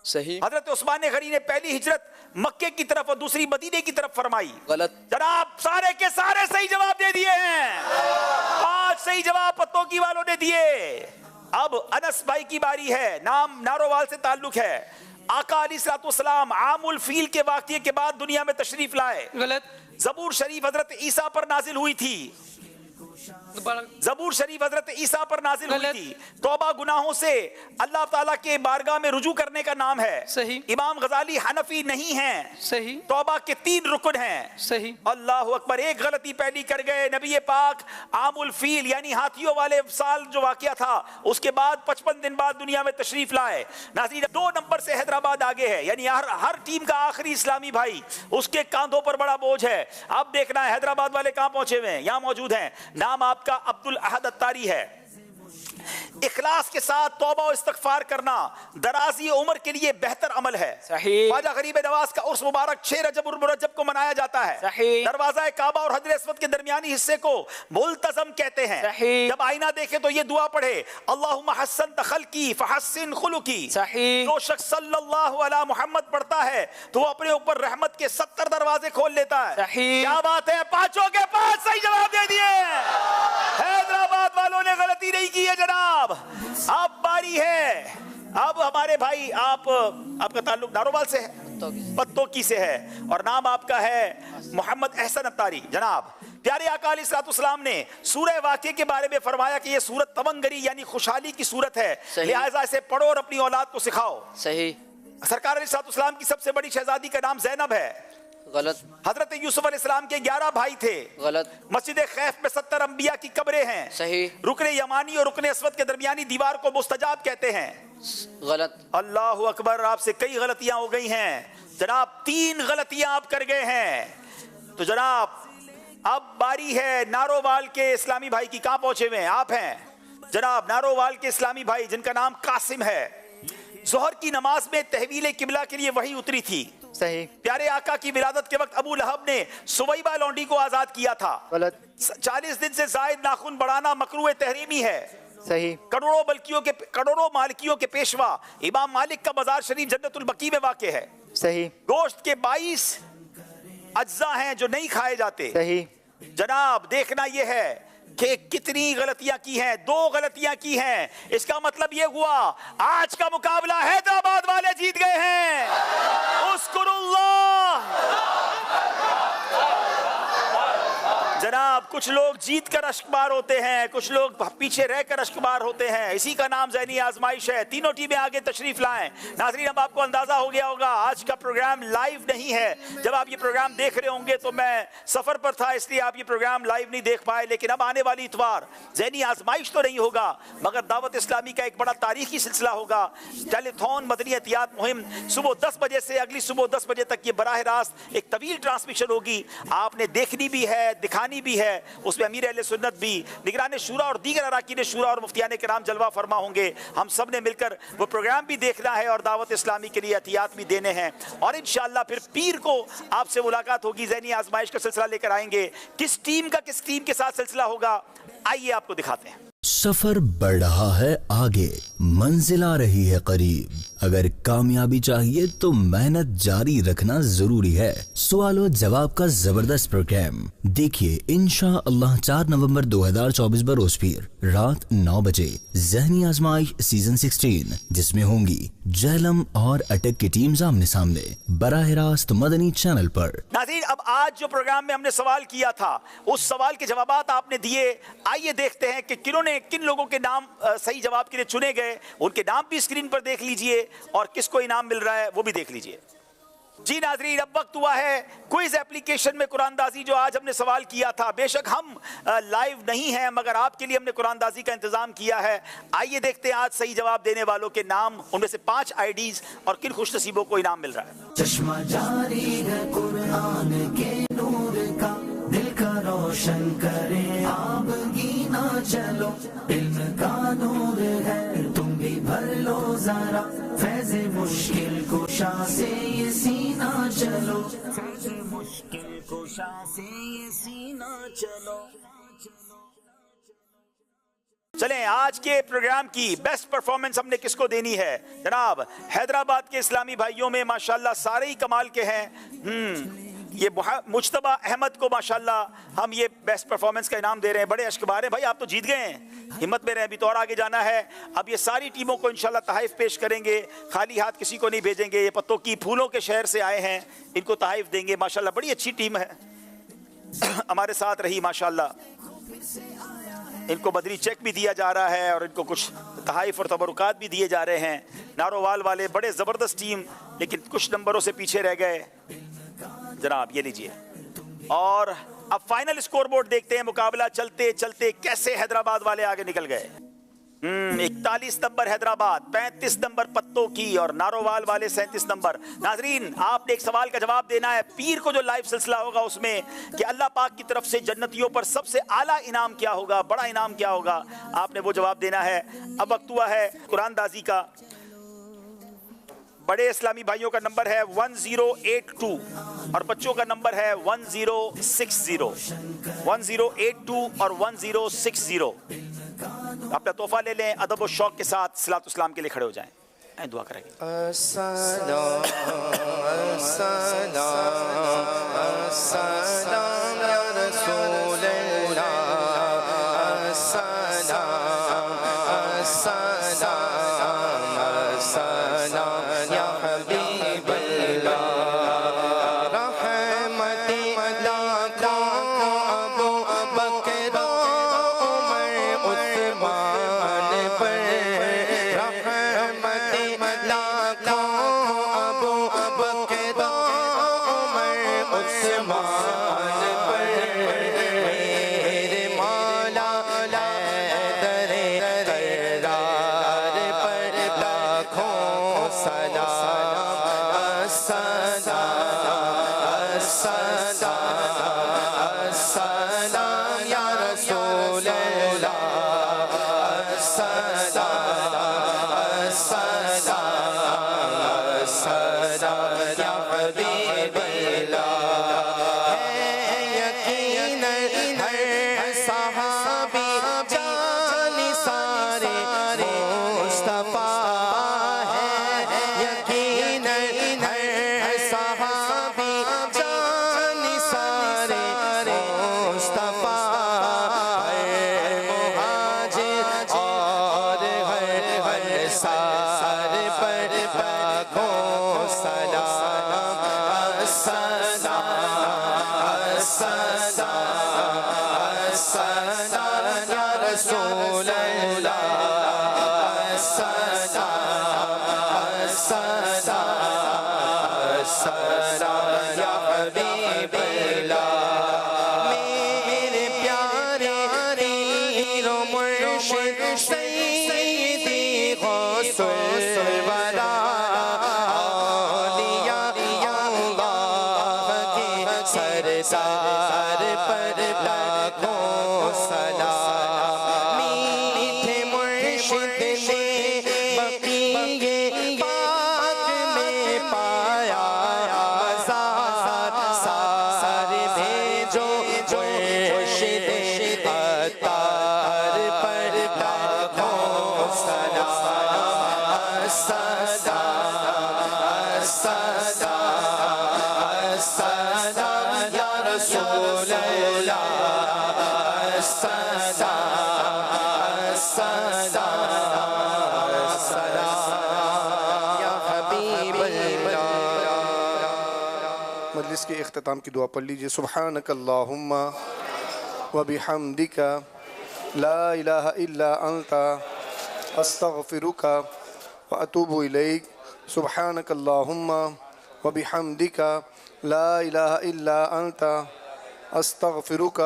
सही. हजरत उस्मान गनी ने पहली हिजरत मक्के की तरफ और दूसरी मदीने की तरफ फरमाई. गलत. जनाब सारे के सारे सही जवाब दे दिए हैं. 5 सही जवाब पतोकी वालों ने दिए. अब अनस भाई की बारी है. नाम नारोवाल से ताल्लुक है. आका अलैहिस्सलाम आमुल फील के वाक़ये के बाद दुनिया में तशरीफ लाए. गलत. ज़बूर शरीफ हजरत ईसा पर नाजिल हुई थी. ज़बूर शरीफ हजरत ईसा पर नाजिल हुई थी. तौबा गुनाहों से अल्लाह ताला के बारगाह में रुजू करने का नाम है. सही. इमाम गजाली हनफी नहीं हैं. सही. तौबा के 3 रुकन हैं. सही. अल्लाह अकबर. एक गलती पहली कर गए. नबी पाक आमुल फील यानी हाथियों वाले साल जो वाकया था उसके बाद 55 दिन बाद दुनिया में तशरीफ लाए. नाज़रीन 2 नंबर से हैदराबाद आगे है. यानी हर टीम का आखिरी इस्लामी भाई उसके कांधों पर बड़ा बोझ है. अब देखना है हैदराबाद वाले कहां पहुंचे हुए हैं. यहां मौजूद हैं. नाम आपका अब्दुल अहद अत्तारी है. इखलास के साथ तौबा और इस्तिग़फ़ार करना दराज़ी उम्र के लिए बेहतर अमल है. सही. ख्वाजा गरीब नवाज का उर्स मुबारक 6 रजब उल मुरज्जब को मनाया जाता है. सही. दरवाज़ा काबा और हजर अस्वद के दरमियानी हिस्से को मुल्तज़म कहते हैं. सही. जब आईना देखे तो ये दुआ पढ़े अल्लाहुम्मा हस्सन तखल्की फहस्सिन खुलुकी. सही. जो शख्स सल्लल्लाहु अला मुहम्मद पढ़ता है तो वो अपने ऊपर रहमत के 70 दरवाजे खोल लेता है. सही. क्या बात है. 5 के 5 सही जवाब दे दिए. हैदराबाद वालों ने गलती नहीं की है जनाब. अब बारी है. अब हमारे भाई आपका ताल्लुक नारोवाल से है, पत्तोकी से है और नाम आपका है मोहम्मद एहसन अत्तारी. जनाब प्यारे आका अलैहिस्सलाम ने सूरह वाक़िया के बारे में फरमाया कि ये सूरत तमंगरी यानी खुशहाली की सूरत है. लिहाजा इसे पढ़ो और अपनी औलाद को सिखाओ. सही. सरकार अलैहिस्सलाम की सबसे बड़ी शहजादी का नाम ज़ैनब है. गलत. हजरत यूसुफ अलैहिस्सलाम के 11 भाई थे. गलत. मस्जिद खैफ में 70 अंबिया की कब्रें हैं. सही. रुकने यमानी और रुकने अस्वद के दरमियानी दीवार को मुस्तजाब कहते हैं. गलत. अल्लाह अकबर. आपसे कई गलतियां हो गई हैं जनाब. 3 गलतियां आप कर गए हैं. तो जनाब अब बारी है नारोवाल के इस्लामी भाई की. कहां पहुंचे हुए हैं आप? हैं जनाब नारोवाल के इस्लामी भाई जिनका नाम कासिम है. जोहर की नमाज में तहवील किबला के लिए वही उतरी थी. सही. प्यारे आका की विलादत के वक्त अबू लहब ने सुवैबा लौंडी को आजाद किया था. गलत. 40 दिन से जायद नाखून बढ़ाना मकरूह तहरीमी है. सही. करोड़ों मालिकियों के पेशवा इमाम मालिक का मजार शरीफ जन्नतुल बकी में वाक़ है. सही. गोश्त के 22 अज्जा हैं जो नहीं खाए जाते. सही. जनाब देखना यह है कि कितनी गलतियां की हैं. 2 गलतियां की हैं. इसका मतलब यह हुआ आज का मुकाबला हैदराबाद वाले जीत गए हैं. उस्कुरुल्लाह. जनाब कुछ लोग जीत कर अश्कबार होते हैं, कुछ लोग पीछे रहकर अश्कबार होते हैं. इसी का नाम ज़हनी आजमाइश है. तीनों टीमें आगे तशरीफ लाएं. नाज़रीन अब आपको अंदाजा हो गया होगा आज का प्रोग्राम लाइव नहीं है. जब आप ये प्रोग्राम देख रहे होंगे तो मैं सफर पर था इसलिए आप ये प्रोग्राम लाइव नहीं देख पाए. लेकिन अब आने वाली इतवार ज़हनी आजमाइश तो नहीं होगा मगर दावत इस्लामी का एक बड़ा तारीखी सिलसिला होगा. टेलीथॉन मदनी एहतियात मुहिम सुबह 10 बजे से अगली सुबह 10 बजे तक ये बराह रास्त एक तवील ट्रांसमिशन होगी. आपने देखनी भी है, दिखानी भी है. उसमें अमीर अहले सुन्नत भी, निगरान शूरा और दीगर अराकीन शूरा और मुफ्तियान किराम जलवा फरमा होंगे। हम सब ने मिलकर वो प्रोग्राम भी देखना है और दावत इस्लामी के लिए एहतियात भी देने हैं। और इंशाअल्लाह फिर पीर को आपसे मुलाकात होगी, ज़हनी आजमाइश का सिलसिला लेकर आएंगे। किस टीम का किस टीम के साथ सिलसिला होगा, आइए आपको दिखाते हैं। सफर बढ़ रहा है आगे, मंजिल आ रही है करीब। अगर कामयाबी चाहिए तो मेहनत जारी रखना जरूरी है। सवाल और जवाब का जबरदस्त प्रोग्राम देखिए इंशाअल्लाह 4 नवंबर 2024 बरोज पीर रात 9 बजे ज़हनी आजमाइश सीजन 16, जिसमें होंगी जहलम और अटक की टीम आमने सामने बराह रास्त मदनी चैनल पर। नाज़रीन, अब आज जो प्रोग्राम में हमने सवाल किया था उस सवाल के जवाबात आपने दिए। आइए देखते हैं कि किन लोगों के नाम सही जवाब के लिए चुने गए। उनके नाम भी स्क्रीन पर देख लीजिए और किसको इनाम मिल रहा है वो भी देख लीजिए। जी नाज़रीन, अब वक्त हुआ है क्विज एप्लीकेशन में कुरानदाजी जो आज हमने सवाल किया था। बेशक हम लाइव नहीं हैं मगर आपके लिए हमने कुरानदाजी का इंतजाम किया है। आइए देखते हैं आज सही जवाब देने वालों के नाम, उनमें से 5 आईडीज और किन खुशनसीबों को इनाम मिल रहा है। चश्मा जारी है कुरान के नूर का, दिल का रोशन करे आप गीना चलो, इल्म का नूर है तुम भी भर लो जरा, फैज़ मुश्किल कुशा से ये सीना चलो, फैज़ मुश्किल कुशा से ये सीना चलो। चलें, आज के प्रोग्राम की बेस्ट परफॉर्मेंस हमने किसको देनी है? जनाब हैदराबाद के इस्लामी भाइयों में माशाल्लाह सारे ही कमाल के हैं। ये मुज्तबा अहमद को माशाल्लाह हम ये बेस्ट परफॉर्मेंस का इनाम दे रहे हैं। बड़े अश्कबार हैं भाई, आप तो जीत गए हैं, हिम्मत में रहें, अभी तो और आगे जाना है। अब ये सारी टीमों को इंशाल्लाह तहाइफ पेश करेंगे, खाली हाथ किसी को नहीं भेजेंगे। ये पत्तों की फूलों के शहर से आए हैं, इनको तहाइफ देंगे। माशाल्लाह बड़ी अच्छी टीम है, हमारे साथ रही माशाल्लाह। इनको बदरी चेक भी दिया जा रहा है और इनको कुछ तहाइफ और तबरुकात भी दिए जा रहे हैं। नारोवाल वाले बड़े ज़बरदस्त टीम, लेकिन कुछ नंबरों से पीछे रह गए। जनाब ये लीजिए, और अब फाइनल स्कोर बोर्ड देखते हैं। मुकाबला चलते चलते कैसे हैदराबाद वाले आगे निकल गए। 41 नंबर हैदराबाद, 35 नंबर पत्तों की और नारोवाल वाले 37 नंबर। नाजरीन, आपने एक सवाल का जवाब देना है पीर को जो लाइव सिलसिला होगा उसमें, कि अल्लाह पाक की तरफ से जन्नतियों पर सबसे आला इनाम क्या होगा, बड़ा इनाम क्या होगा, आपने वो जवाब देना है। अब वक्त हुआ है कुरानदाजी का। बड़े इस्लामी भाइयों का नंबर है 1082 और बच्चों का नंबर है 1060। 1082 और 1060। अपना तोहफा ले लें, अदब और शौक के साथ सलात इस्लाम के लिए खड़े हो जाएं, दुआ करेंगे। सरदार पर लाखों مجلس کے اختتام کی دعا پڑھ لیجئے. سبحانک اللہم وبحمدک لا الہ الا انت استغفرک واتوب الیک. سبحانک اللہم وبحمدک لا الہ الا انت استغفرک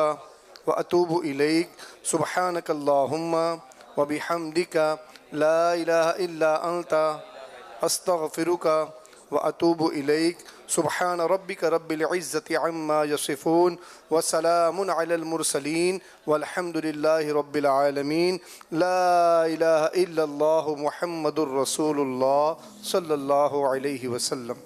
واتوب الیک. سبحانک اللہم وبحمدک لا الہ الا انت استغفرک واتوب الیک. سبحان ربک رب العزة عما یصفون وسلام علی المرسلین والحمد للہ رب العالمین. لا الہ الا اللہ محمد الرسول اللہ صلی اللہ علیہ وسلم.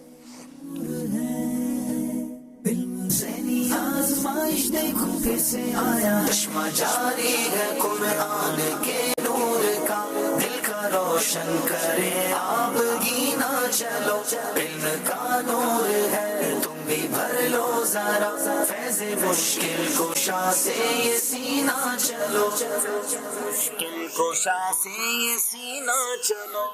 آزمائش دیکھو پھر سے آیا چشمہ جاری ہے قرآن کے نور کا دل کا روشن کرے آپ گینا چلو علم کا نور ہے تم بھی بھر لو ذرا فیض مشکل کشا سے یہ سینہ چلو مشکل کشا سے یہ سینہ چلو.